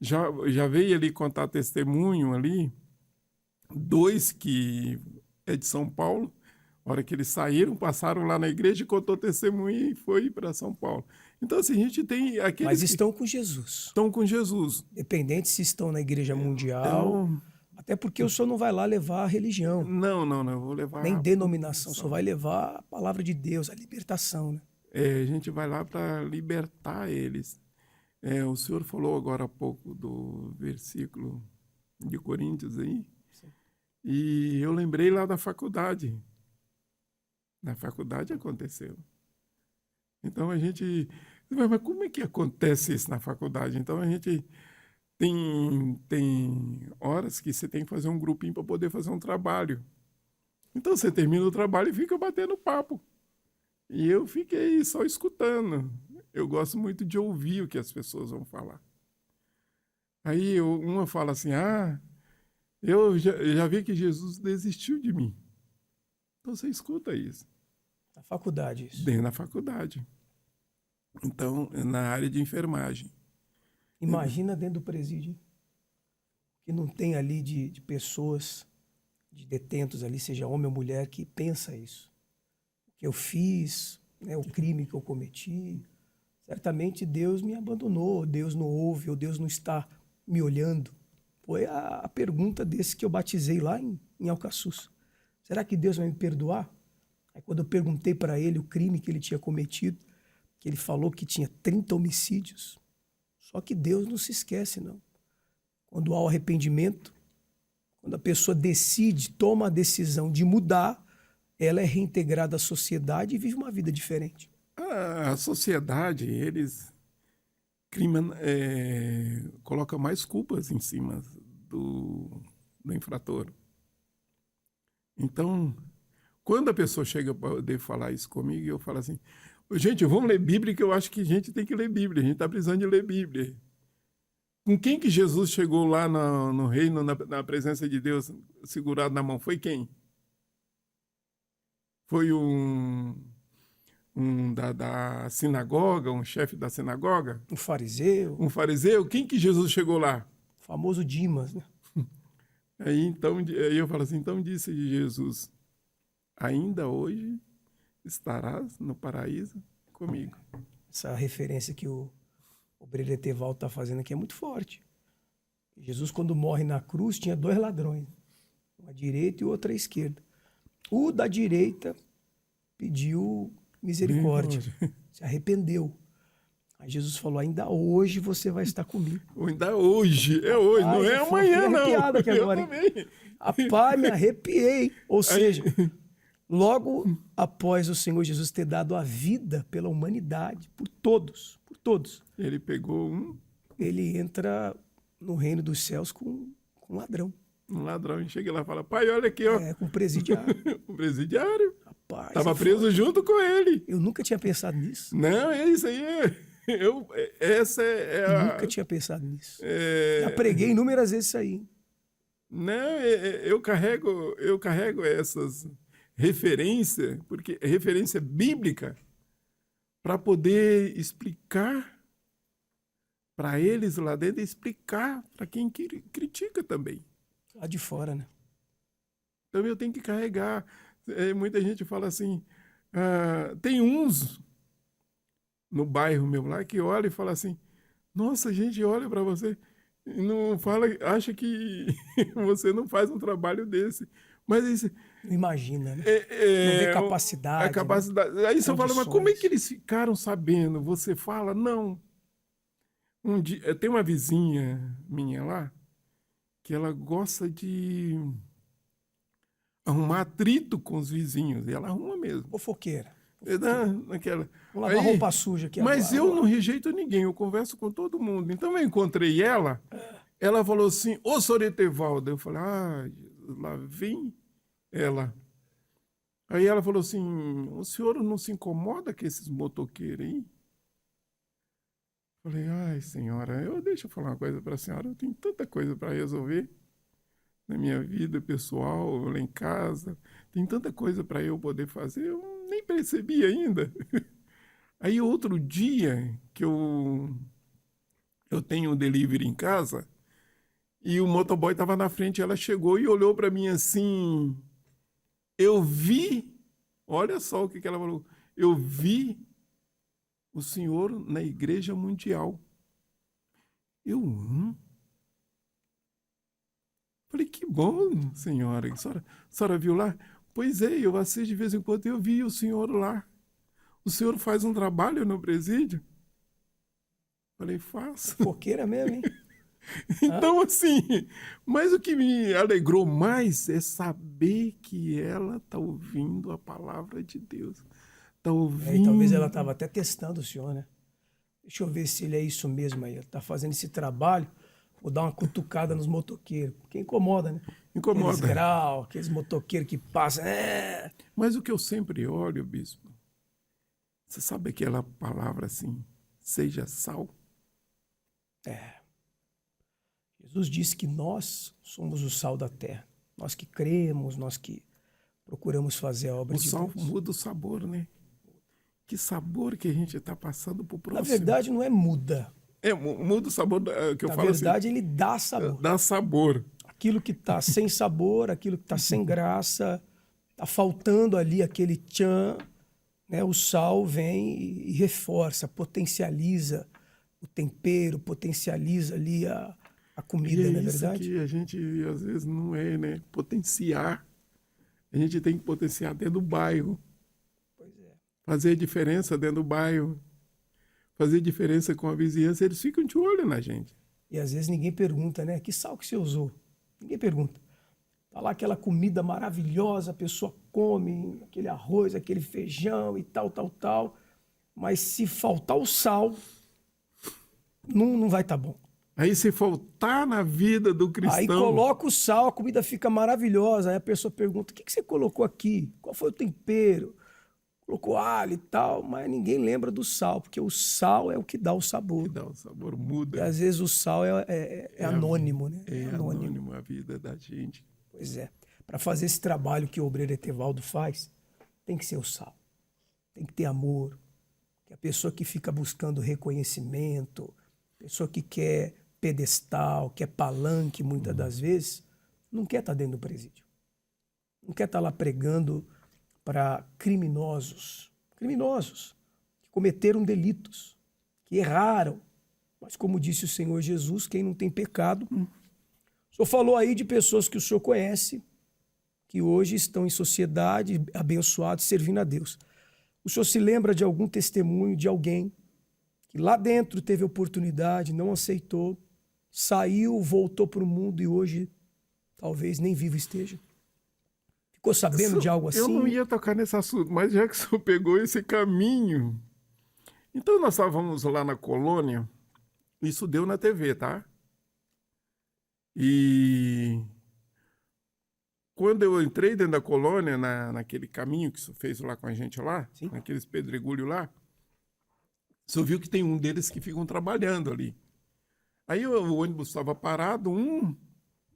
Já veio ali contar testemunho ali, 2 que é de São Paulo. A hora que eles saíram, passaram lá na igreja e contou testemunho e foi para São Paulo. Então, assim, a gente tem aqueles Mas estão com Jesus. Estão com Jesus. Independente se estão na igreja mundial, até porque o senhor não vai lá levar a religião. Não, eu vou levar... Nem denominação, só vai levar a palavra de Deus, a libertação, né? A gente vai lá para libertar eles. O senhor falou agora há pouco do versículo de Coríntios aí. Sim. E eu lembrei lá da faculdade. Na faculdade aconteceu. Então a gente... Mas como é que acontece isso na faculdade? Então a gente tem horas que você tem que fazer um grupinho para poder fazer um trabalho. Então você termina o trabalho e fica batendo papo. E eu fiquei só escutando. Eu gosto muito de ouvir o que as pessoas vão falar. Aí uma fala assim, eu já vi que Jesus desistiu de mim. Então você escuta isso. Na faculdade, isso. Dentro da faculdade. Então, na área de enfermagem. Imagina dentro do presídio, que não tem ali de pessoas, de detentos ali, seja homem ou mulher, que pensa isso. O que eu fiz, né, o crime que eu cometi, certamente Deus me abandonou, Deus não ouve, ou Deus não está me olhando. Foi a pergunta desse que eu batizei lá em Alcaçuz. Será que Deus vai me perdoar? Aí quando eu perguntei para ele o crime que ele tinha cometido, que ele falou que tinha 30 homicídios. Só que Deus não se esquece, não. Quando há o arrependimento, quando a pessoa decide, toma a decisão de mudar, ela é reintegrada à sociedade e vive uma vida diferente. A sociedade, eles colocam mais culpas em cima do infrator. Então, quando a pessoa chega para poder falar isso comigo, eu falo assim, gente, vamos ler Bíblia, que eu acho que a gente tem que ler Bíblia, a gente está precisando de ler Bíblia. Com quem que Jesus chegou lá no reino, na presença de Deus, segurado na mão? Foi quem? Foi da sinagoga, um chefe da sinagoga? Um fariseu. Um fariseu? Quem que Jesus chegou lá? O famoso Dimas, né? Aí eu falo assim, então disse Jesus, ainda hoje estarás no paraíso comigo. Essa referência que o Obreiro Etevaldo está fazendo aqui é muito forte. Jesus, quando morre na cruz, tinha 2 ladrões, um à direita e o outro à esquerda. O da direita pediu misericórdia, se arrependeu. Aí Jesus falou, ainda hoje você vai estar comigo. Ainda hoje, é hoje, não é amanhã, não. Arrepiado aqui agora. Rapaz, me arrepiei. Ou seja, logo após o Senhor Jesus ter dado a vida pela humanidade, por todos. Ele pegou ele entra no reino dos céus com um ladrão. Um ladrão, e chega lá e fala, pai, olha aqui, ó. Com um presidiário. Um presidiário. Rapaz, tava preso junto com ele. Eu nunca tinha pensado nisso. Não, é isso aí. Essa é Nunca tinha pensado nisso. Já preguei inúmeras vezes isso aí. Não, eu carrego essas referências, porque é referência bíblica, para poder explicar para eles lá dentro e explicar para quem critica também. Lá de fora, né? Então eu tenho que carregar. Muita gente fala assim, tem uns no bairro meu lá que olha e fala assim, nossa, a gente olha para você e não fala, acha que você não faz um trabalho desse. Mas isso, Não imagina, né? Não vê capacidade. a capacidade. Né? Aí você fala, mas como é que eles ficaram sabendo? Você fala, não. Um dia, tem uma vizinha minha lá que ela gosta de arrumar atrito com os vizinhos. E ela arruma mesmo. Fofoqueira. Naquela. Vou lavar roupa suja aqui Mas agora. eu não rejeito ninguém, eu converso com todo mundo. Então eu encontrei ela falou assim, ô Soretevaldo. Eu falei, Jesus, lá vem ela. Aí ela falou assim, o senhor não se incomoda com esses motoqueiros aí? Falei, ai senhora, deixa eu falar uma coisa para a senhora, eu tenho tanta coisa para resolver na minha vida pessoal, lá em casa, tem tanta coisa para eu poder fazer, eu nem percebi ainda. Aí outro dia que eu tenho um delivery em casa e o motoboy estava na frente, ela chegou e olhou para mim assim, eu vi, olha só o que ela falou, eu vi o senhor na Igreja Mundial. Eu, Falei, que bom, senhora. A senhora viu lá? Pois é, eu assisto de vez em quando, eu vi o senhor lá. O senhor faz um trabalho no presídio? Falei, faço. Fofoqueira mesmo, hein? Então, assim, mas o que me alegrou mais é saber que ela está ouvindo a palavra de Deus. Está ouvindo. E talvez ela estava até testando o senhor, né? Deixa eu ver se ele é isso mesmo aí. Ele está fazendo esse trabalho, vou dar uma cutucada nos motoqueiros. Porque incomoda, né? Incomoda. Aqueles grau, aqueles motoqueiros que passam. Mas o que eu sempre olho, bispo, você sabe aquela palavra assim, seja sal? Jesus disse que nós somos o sal da terra. Nós que cremos, nós que procuramos fazer a obra O de sal Deus. muda o sabor, né? Que sabor que a gente está passando pro próximo. Na verdade, não é muda. Muda o sabor que eu Na falo verdade, assim. ele dá sabor. Dá sabor. Aquilo que está sem sabor, aquilo que está sem graça, está faltando ali aquele tchan, né? O sal vem e reforça, potencializa o tempero, potencializa ali a comida, E não é isso verdade? que a gente, às vezes, não é, né? Potenciar. A gente tem que potenciar dentro do bairro. Pois é. Fazer diferença dentro do bairro. Fazer diferença com a vizinhança. Eles ficam de olho na gente. E às vezes ninguém pergunta, né? Que sal que você usou? Ninguém pergunta. Tá lá aquela comida maravilhosa, a pessoa come aquele arroz, aquele feijão e tal, tal, tal. Mas se faltar o sal, não vai estar bom. Aí se faltar na vida do cristão... Aí coloca o sal, a comida fica maravilhosa. Aí a pessoa pergunta, o que você colocou aqui? Qual foi o tempero? Colocou alho e tal, mas ninguém lembra do sal, porque o sal é o que dá o sabor. Que dá o sabor, muda. E às vezes o sal é anônimo, né? É anônimo a vida da gente. Pois é. Para fazer esse trabalho que o obreiro Etevaldo faz, tem que ser o sal. Tem que ter amor. Que a pessoa que fica buscando reconhecimento, pessoa que quer pedestal, quer palanque muitas das vezes, não quer estar dentro do presídio. Não quer estar lá pregando para criminosos que cometeram delitos, que erraram. Mas como disse o Senhor Jesus, quem não tem pecado... O senhor falou aí de pessoas que o senhor conhece, que hoje estão em sociedade, abençoados, servindo a Deus. O senhor se lembra de algum testemunho de alguém que lá dentro teve oportunidade, não aceitou, saiu, voltou para o mundo e hoje talvez nem vivo esteja? Ficou sabendo de algo assim? Eu não ia tocar nesse assunto, mas já que o senhor pegou esse caminho... Então nós estávamos lá na colônia, isso deu na TV, tá? E quando eu entrei dentro da colônia, naquele caminho que você fez lá com a gente lá, Sim. naqueles pedregulhos lá, você viu que tem um deles que ficam trabalhando ali. Aí o ônibus estava parado, um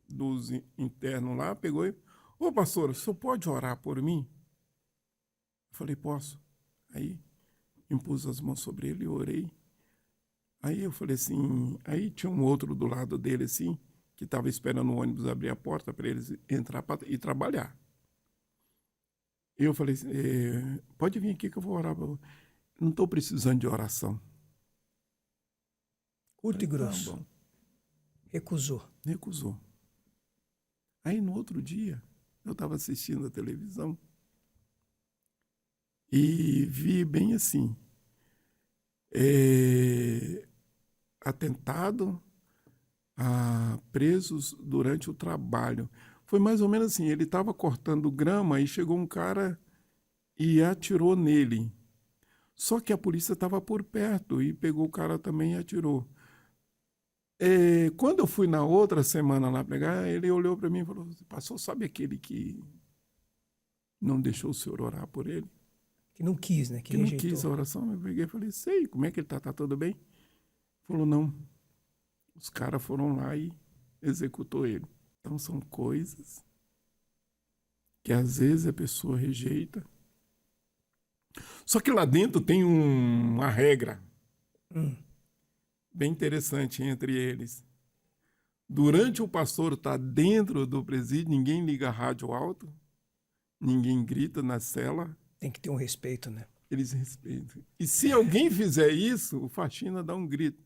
dos internos lá, pegou e... Ô, pastor, o senhor pode orar por mim? Eu falei, posso. Aí, impus as mãos sobre ele e orei. Aí eu falei assim... Aí tinha um outro do lado dele, assim, que estava esperando o ônibus abrir a porta para eles entrar e trabalhar. Eu falei assim, pode vir aqui que eu vou orar. Não estou precisando de oração. Curto e Falei, grosso. tá bom. Recusou. Aí no outro dia, eu estava assistindo a televisão e vi bem assim, atentado a presos durante o trabalho. Foi mais ou menos assim, ele estava cortando grama e chegou um cara e atirou nele. Só que a polícia estava por perto e pegou o cara também e atirou. Quando eu fui na outra semana lá pegar, ele olhou para mim e falou, pastor, sabe aquele que não deixou o senhor orar por ele? Que não quis, né? Que não quis a oração. Eu peguei e falei, sei, como é que ele tá? Tá tudo bem? Ele falou, não. Os caras foram lá e executou ele. Então são coisas que às vezes a pessoa rejeita. Só que lá dentro tem uma regra bem interessante entre eles. Durante o pastor estar dentro do presídio, ninguém liga rádio alto, ninguém grita na cela. Tem que ter um respeito, né? Eles respeitam. E se alguém fizer isso, o faxina dá um grito.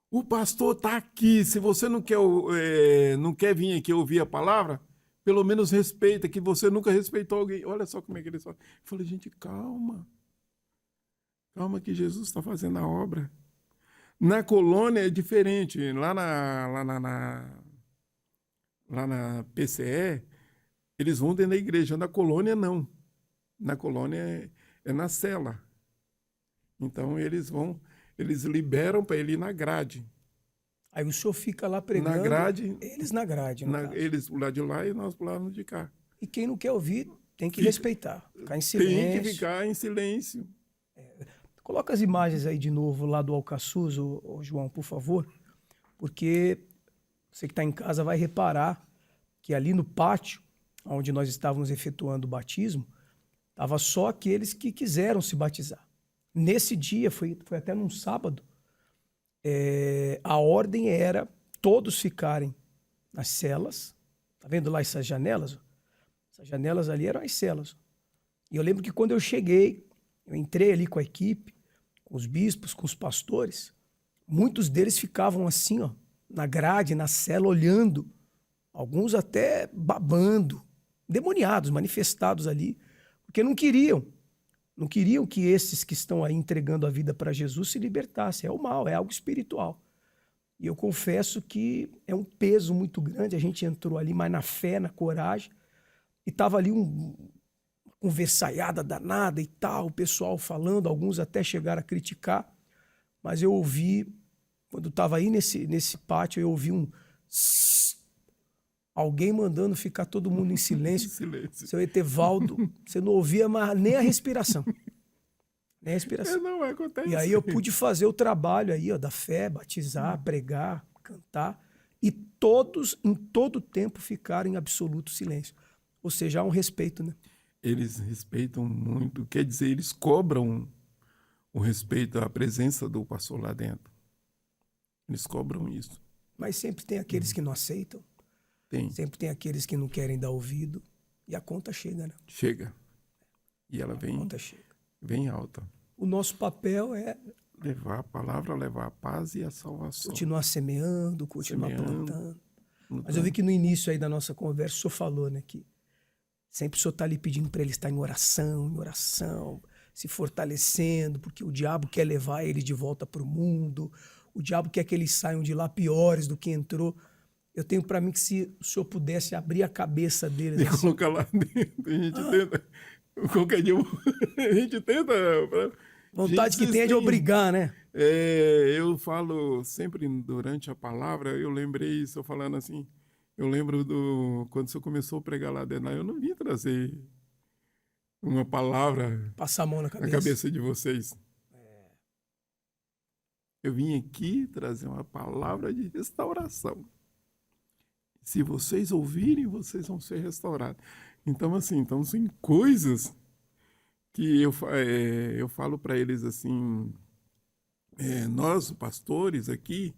O pastor está aqui. Se você não quer vir aqui ouvir a palavra, pelo menos respeita, que você nunca respeitou alguém. Olha só como é que eles falam. Eu falei, gente, calma. Calma que Jesus está fazendo a obra. Na colônia é diferente. Lá na PCE, eles vão dentro da igreja. Na colônia, não. Na colônia é na cela. Então, eles liberam para ele ir na grade. Aí o senhor fica lá pregando, na grade, eles na grade, no caso. eles pro lado de lá e nós pro lado de cá. E quem não quer ouvir tem que respeitar, ficar em silêncio. Tem que ficar em silêncio. Coloca as imagens aí de novo lá do Alcaçuz, ô João, por favor, porque você que está em casa vai reparar que ali no pátio, onde nós estávamos efetuando o batismo, estava só aqueles que quiseram se batizar. Nesse dia, foi até num sábado, a ordem era todos ficarem nas celas. Tá vendo lá essas janelas? Essas janelas ali eram as celas. E eu lembro que quando eu cheguei, eu entrei ali com a equipe, com os bispos, com os pastores, muitos deles ficavam assim, ó, na grade, na cela, olhando, alguns até babando, demoniados, manifestados ali, porque não queriam que esses que estão aí entregando a vida para Jesus se libertassem. É o mal, é algo espiritual. E eu confesso que é um peso muito grande. A gente entrou ali, mas na fé, na coragem, e estava ali uma conversaiada danada e tal, o pessoal falando, alguns até chegaram a criticar, mas eu ouvi, quando estava aí nesse pátio, eu ouvi alguém mandando ficar todo mundo em silêncio. Silêncio. Seu Etevaldo, você não ouvia mais nem a respiração. Nem a respiração. Não, acontece. E aí eu pude fazer o trabalho aí, ó, da fé, batizar, pregar, cantar, e todos, em todo o tempo, ficaram em absoluto silêncio. Ou seja, há um respeito, né? Eles respeitam muito, quer dizer, eles cobram o respeito à presença do pastor lá dentro. Eles cobram isso. Mas sempre tem aqueles que não aceitam. Tem. Sempre tem aqueles que não querem dar ouvido. E a conta chega, né? Chega. E ela A conta chega. vem alta. O nosso papel é Levar a palavra, levar a paz e a salvação. continuar semeando, continuar Semeando. plantando. Mas eu vi que no início aí da nossa conversa o senhor falou, né, que sempre o senhor está ali pedindo para ele estar em oração, se fortalecendo, porque o diabo quer levar ele de volta para o mundo, o diabo quer que eles saiam de lá piores do que entrou. Eu tenho para mim que se o senhor pudesse abrir a cabeça deles... E assim, colocar lá dentro, a gente tenta... Qualquer dia a gente tenta... vontade que tem é de obrigar, né? Eu falo sempre durante a palavra, eu lembrei isso, eu falando assim, eu lembro quando você começou a pregar lá dentro, eu não vim trazer uma palavra Passar a mão na na cabeça. cabeça de vocês. Eu vim aqui trazer uma palavra de restauração. Se vocês ouvirem, vocês vão ser restaurados. Então, assim, então são coisas que eu falo para eles assim, nós, pastores aqui,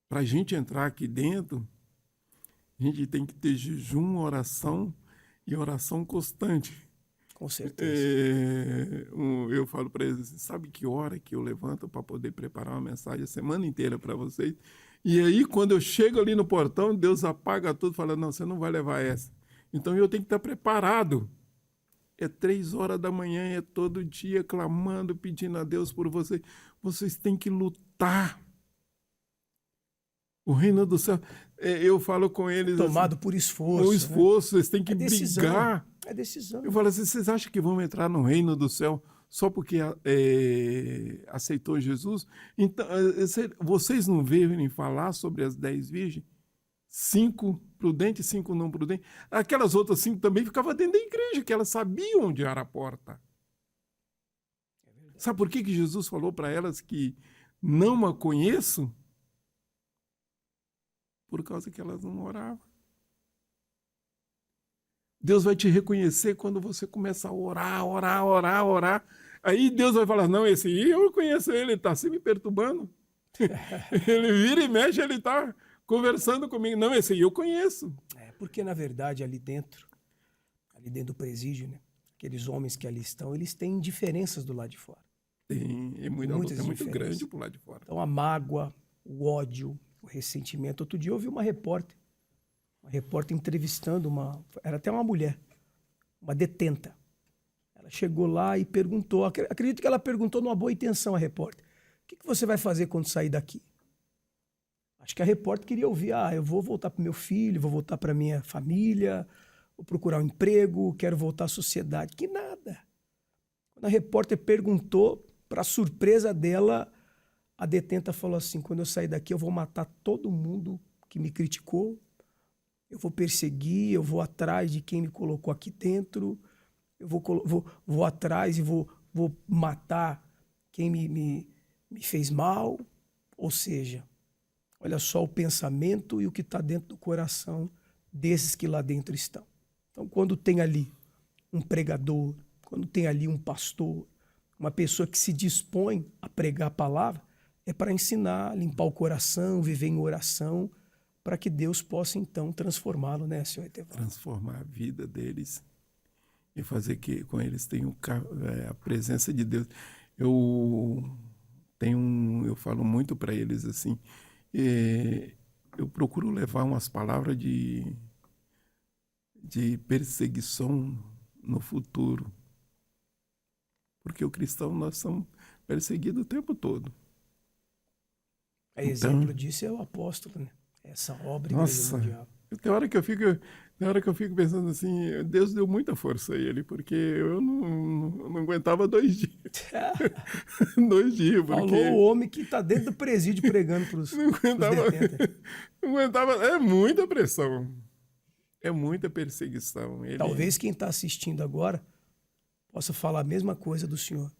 para a gente entrar aqui dentro, a gente tem que ter jejum, oração e oração constante. Com certeza. Eu falo para eles, sabe que hora que eu levanto para poder preparar uma mensagem a semana inteira para vocês? E aí, quando eu chego ali no portão, Deus apaga tudo, fala, não, você não vai levar essa. Então, eu tenho que estar preparado. É 3 horas da manhã, é todo dia clamando, pedindo a Deus por vocês. Vocês têm que lutar. O reino do céu, eu falo com eles... Tomado assim, por esforço. o esforço, vocês têm que decisão, brigar. É decisão. Eu falo assim, vocês acham que vão entrar no reino do céu só porque aceitou Jesus? Então, vocês não verem falar sobre as 10 virgens? 5 prudentes, 5 não prudentes. Aquelas outras 5 também ficavam dentro da igreja, que elas sabiam onde era a porta. Sabe por que Jesus falou para elas que não a conheço? Por causa que elas não oravam. Deus vai te reconhecer quando você começa a orar, orar, orar, orar. Aí Deus vai falar, não, esse aí eu conheço ele está se me perturbando. Ele vira e mexe, ele está conversando comigo. Não, esse aí eu conheço. Porque, na verdade, ali dentro do presídio, né, aqueles homens que ali estão, eles têm diferenças do lado de fora. É muito grande pro lado de fora. Então, a mágoa, o ódio, o ressentimento. Outro dia eu ouvi uma repórter entrevistando era até uma mulher, uma detenta. Ela chegou lá e perguntou, acredito que ela perguntou numa boa intenção, a repórter, o que você vai fazer quando sair daqui? Acho que a repórter queria ouvir, eu vou voltar para o meu filho, vou voltar para minha família, vou procurar um emprego, quero voltar à sociedade. Que nada. Quando a repórter perguntou, para surpresa dela, a detenta falou assim, quando eu sair daqui eu vou matar todo mundo que me criticou, eu vou perseguir, eu vou atrás de quem me colocou aqui dentro, eu vou atrás e vou matar quem me fez mal. Ou seja, olha só o pensamento e o que está dentro do coração desses que lá dentro estão. Então, quando tem ali um pregador, quando tem ali um pastor, uma pessoa que se dispõe a pregar a palavra, é para ensinar, limpar o coração, viver em oração, para que Deus possa, então, transformá-lo, né, senhor Etevaldo? Transformar a vida deles e fazer que com eles tenham a presença de Deus. Eu falo muito para eles assim, eu procuro levar umas palavras de perseguição no futuro. Porque o cristão, nós somos perseguidos o tempo todo. Exemplo disso é o apóstolo, né? Essa obra Igreja Mundial. Tem hora que eu fico pensando assim, Deus deu muita força a ele, porque eu não aguentava 2 dias. 2 dias, porque... Falou o homem que está dentro do presídio pregando para os detentos. Não aguentava, é muita pressão. É muita perseguição. Talvez quem está assistindo agora possa falar a mesma coisa do senhor.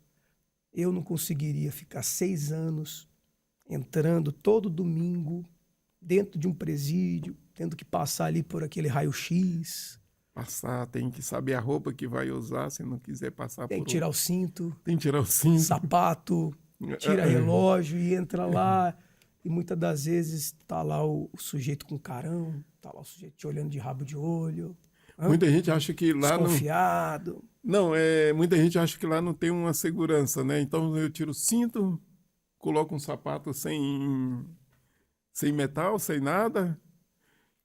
Eu não conseguiria ficar 6 anos entrando todo domingo dentro de um presídio, tendo que passar ali por aquele raio-x. Tem que saber a roupa que vai usar, se não quiser passar Tem que tirar o cinto. Tem que tirar o cinto. Sapato, tira relógio e entra lá. E muitas das vezes tá lá o sujeito com carão, tá lá o sujeito te olhando de rabo de olho. Muita gente acha que lá desconfiado. Muita gente acha que lá não tem uma segurança, né? Então eu tiro o cinto, coloco um sapato sem metal, sem nada,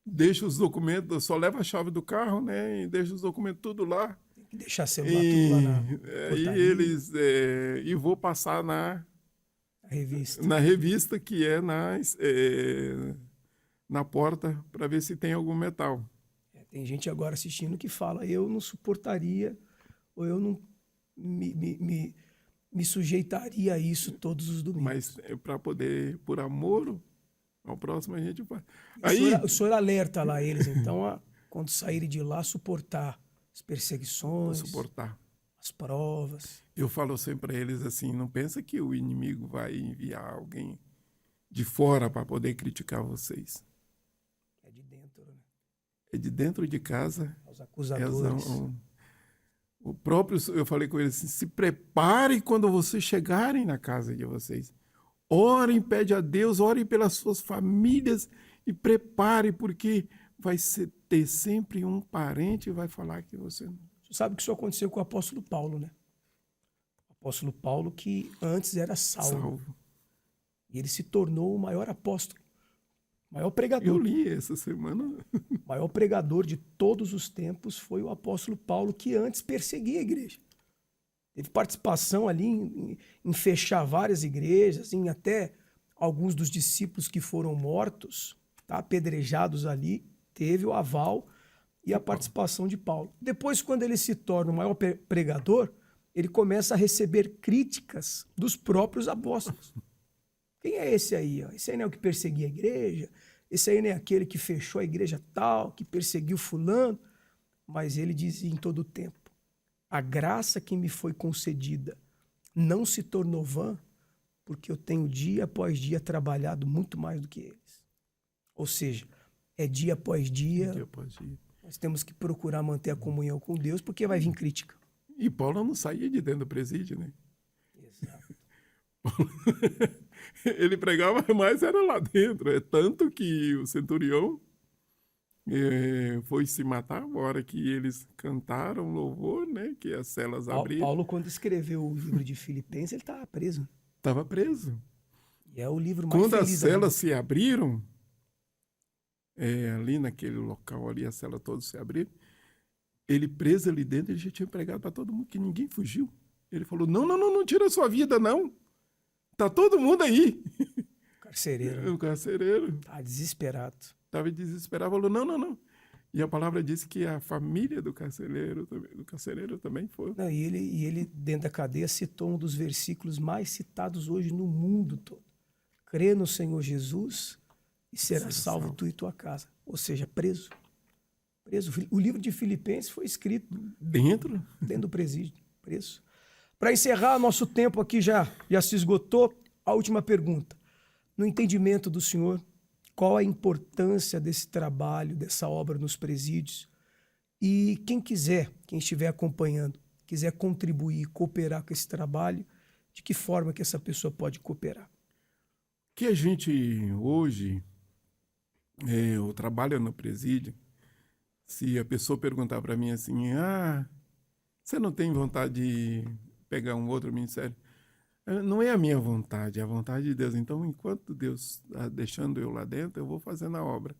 deixo os documentos, só levo a chave do carro, né? E deixo os documentos tudo lá. Tem que deixar celular tudo lá na portaria. E vou passar na revista que é na porta para ver se tem algum metal. Tem gente agora assistindo que fala, eu não suportaria, ou eu não me sujeitaria a isso todos os domingos. Mas para poder, por amor ao próximo, a gente faz. O senhor alerta lá eles, então, quando saírem de lá, suportar as perseguições, suportar as provas. Eu falo sempre para eles assim, não pensa que o inimigo vai enviar alguém de fora para poder criticar vocês. é de dentro de casa. Os acusadores. O próprio, eu falei com eles assim, se preparem quando vocês chegarem na casa de vocês. Orem, pede a Deus, orem pelas suas famílias e preparem, porque vai ter sempre um parente e vai falar que você não. Você sabe que isso aconteceu com o apóstolo Paulo, né? O apóstolo Paulo, que antes era Saulo. E ele se tornou o maior apóstolo, o maior pregador. Eu li essa semana. O maior pregador de todos os tempos foi o apóstolo Paulo, que antes perseguia a igreja. Teve participação ali em fechar várias igrejas, em até alguns dos discípulos que foram mortos, tá, apedrejados ali, teve o aval e a participação de Paulo. Depois, quando ele se torna o maior pregador, ele começa a receber críticas dos próprios apóstolos. Quem é esse aí? Ó? Esse aí não é o que perseguia a igreja, esse aí não é aquele que fechou a igreja tal, que perseguiu fulano. Mas ele dizia em todo o tempo, a graça que me foi concedida não se tornou vã, porque eu tenho dia após dia trabalhado muito mais do que eles. Ou seja, é dia após dia, nós temos que procurar manter a comunhão com Deus, porque vai vir crítica. E Paulo não saía de dentro do presídio, né? Exato. Ele pregava mais, era lá dentro. É tanto que o centurião foi se matar a hora que eles cantaram louvor, né? Que as celas abriram. Paulo, quando escreveu o livro de Filipenses, ele estava preso. Estava preso. E é o livro mais quando feliz as celas se abriram, ali naquele local ali, as celas todas se abriram, ele preso ali dentro, ele já tinha pregado para todo mundo, que ninguém fugiu. Ele falou, não tira a sua vida, não. Tá todo mundo aí. Carcereiro. O carcereiro. Tá desesperado. Estava desesperado, falou, não. E a palavra disse que a família do carcereiro também foi. Não, e ele, dentro da cadeia, citou um dos versículos mais citados hoje no mundo todo. Crê no Senhor Jesus e será salvo tu e tua casa. Ou seja, preso. O livro de Filipenses foi escrito dentro do presídio, preso. Para encerrar, nosso tempo aqui já se esgotou. A última pergunta. No entendimento do senhor, qual a importância desse trabalho, dessa obra nos presídios? E quem estiver acompanhando, quiser contribuir, cooperar com esse trabalho, de que forma que essa pessoa pode cooperar? Que a gente hoje, eu trabalho no presídio, se a pessoa perguntar para mim assim, você não tem vontade de pegar um outro ministério? Não é a minha vontade, é a vontade de Deus. Então, enquanto Deus está deixando eu lá dentro, eu vou fazendo a obra.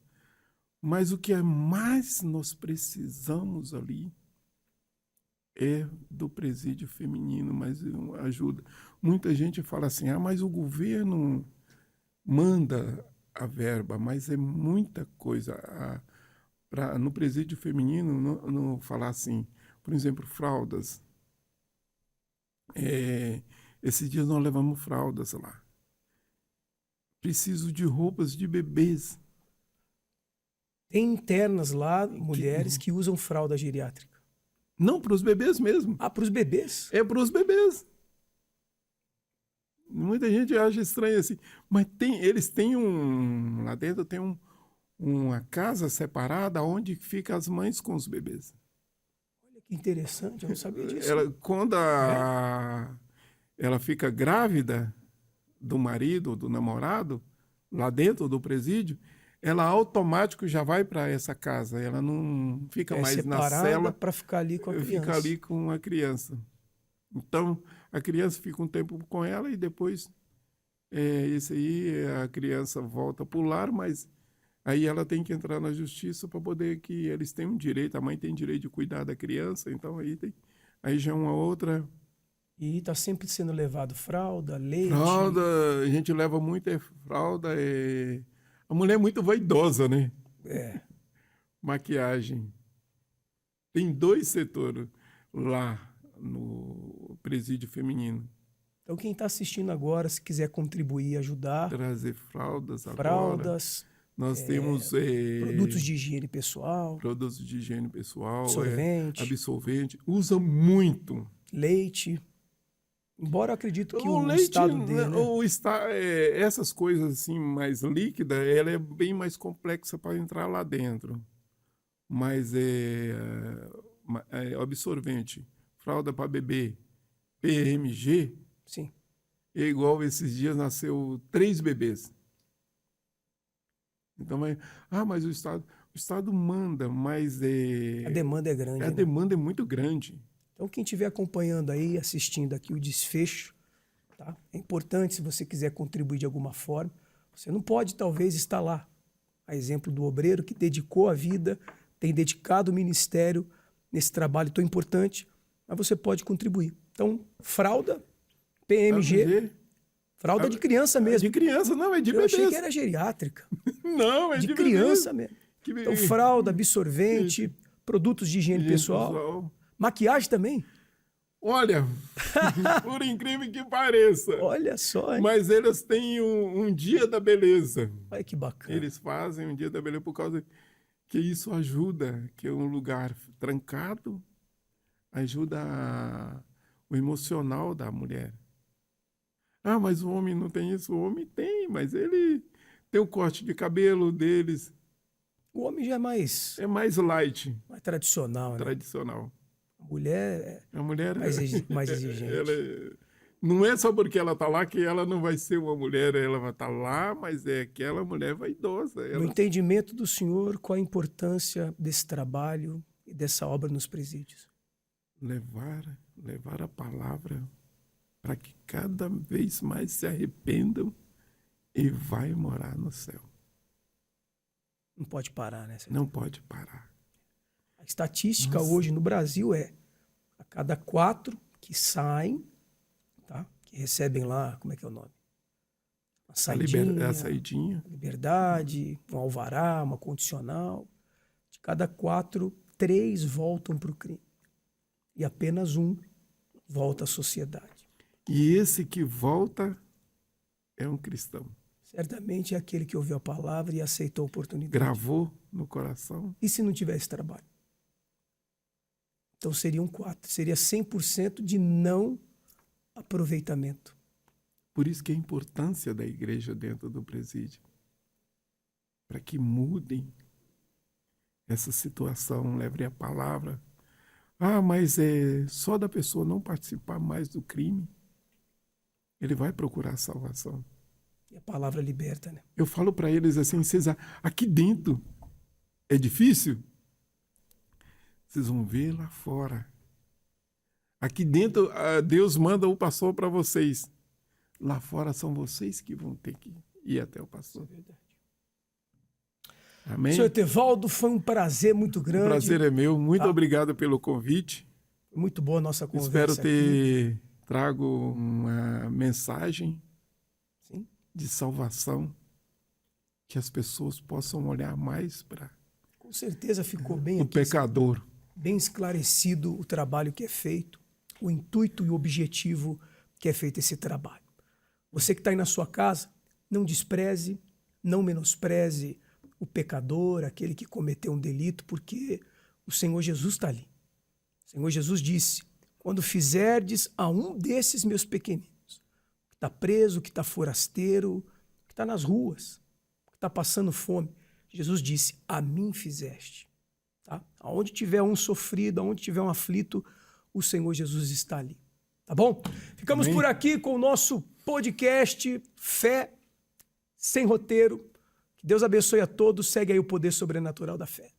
Mas o que mais nós precisamos ali é do presídio feminino, mas ajuda. Muita gente fala assim, mas o governo manda a verba, mas é muita coisa. No presídio feminino, não falar assim, por exemplo, fraldas. Esses dias nós levamos fraldas lá. Preciso de roupas de bebês. Tem internas lá, mulheres que usam fralda geriátrica. Não, para os bebês mesmo. Para os bebês? É para os bebês. Muita gente acha estranho assim. Mas eles têm lá dentro tem uma casa separada onde ficam as mães com os bebês. Olha que interessante, eu não sabia disso. Quando ela fica grávida do marido, do namorado, lá dentro do presídio, ela automático já vai para essa casa. Ela não fica mais na cela para ficar ali com a criança. Fica ali com a criança. Então, a criança fica um tempo com ela e depois a criança volta para o lar, mas aí ela tem que entrar na justiça para poder que eles tenham direito, a mãe tem direito de cuidar da criança, então aí já é uma outra. E está sempre sendo levado fralda, leite. Fralda, a gente leva muito fralda. A mulher é muito vaidosa, né? Maquiagem. Tem 2 setores lá no presídio feminino. Então quem está assistindo agora, se quiser contribuir, ajudar. Trazer fraldas agora. Fraldas. Nós temos produtos de higiene pessoal. Produtos de higiene pessoal. Absorvente. Usa muito. Leite. Embora eu acredito que o leite, estado dele... Né? Essas coisas assim mais líquidas, ela é bem mais complexa para entrar lá dentro. mas absorvente, fralda para bebê, PMG, Sim. é igual esses dias nasceu 3 bebês. Então, mas o Estado manda, mas A demanda é grande. a né? demanda é muito grande. Então, quem estiver acompanhando aí, assistindo aqui o desfecho, tá? É importante, se você quiser contribuir de alguma forma. Você não pode, talvez, estar lá. A exemplo do obreiro que dedicou a vida, tem dedicado o ministério nesse trabalho tão importante, mas você pode contribuir. Então, fralda, PMG, fralda de criança mesmo. De criança, não, é de Eu bebês. achei que era geriátrica. Não, é De de criança bebês. mesmo. Que Então, fralda, absorvente, produtos de higiene pessoal. Maquiagem também? Olha, por incrível que pareça, Olha só, hein? mas eles têm um dia da beleza. Olha que bacana. Eles fazem um dia da beleza por causa que isso ajuda, que é um lugar trancado, ajuda o emocional da mulher. Ah, mas o homem não tem isso? O homem tem, mas ele tem o corte de cabelo deles. O homem já é mais É mais light, tradicional, né? tradicional. A mulher A mulher mais exigente. Não é só porque ela está lá que ela não vai ser uma mulher, ela vai estar lá, mas é aquela mulher vaidosa. No entendimento do senhor, qual a importância desse trabalho e dessa obra nos presídios? Levar a palavra para que cada vez mais se arrependam e vai morar no céu. Não pode parar, né? Não pode parar. A estatística hoje no Brasil é a cada 4 que saem, tá? Que recebem lá, como é que é o nome? Uma saidinha, A saidinha. liberdade, um alvará, uma condicional. De cada 4, 3 voltam para o crime. E apenas 1 volta à sociedade. E esse que volta é um cristão. Certamente é aquele que ouviu a palavra e aceitou a oportunidade. Gravou no coração. E se não tivesse trabalho? Então seriam 4. Seria 100% de não aproveitamento. Por isso que a importância da igreja dentro do presídio. Para que mudem essa situação, levem a palavra. Ah, mas é só da pessoa não participar mais do crime, ele vai procurar salvação. E a palavra liberta, né? Eu falo para eles assim, vocês aqui dentro é difícil? Vocês vão ver lá fora. Aqui dentro, Deus manda o pastor para vocês. Lá fora são vocês que vão ter que ir até o pastor. É verdade. Amém? Senhor Etevaldo, foi um prazer muito grande. O prazer é meu. Muito obrigado pelo convite. Muito boa a nossa conversa. Espero ter trago uma mensagem Sim. de salvação, que as pessoas possam olhar mais para Com certeza ficou bem o aqui, pecador. bem esclarecido o trabalho que é feito, o intuito e o objetivo que é feito esse trabalho. Você que está aí na sua casa, não despreze, não menospreze o pecador, aquele que cometeu um delito, porque o Senhor Jesus está ali. O Senhor Jesus disse, quando fizerdes a um desses meus pequeninos, que está preso, que está forasteiro, que está nas ruas, que está passando fome, Jesus disse, a mim fizeste. Tá? Aonde tiver um sofrido, aonde tiver um aflito, o Senhor Jesus está ali. Tá bom? Ficamos Amém. por aqui com o nosso podcast Fé Sem Roteiro. Que Deus abençoe a todos. Segue aí o poder sobrenatural da fé.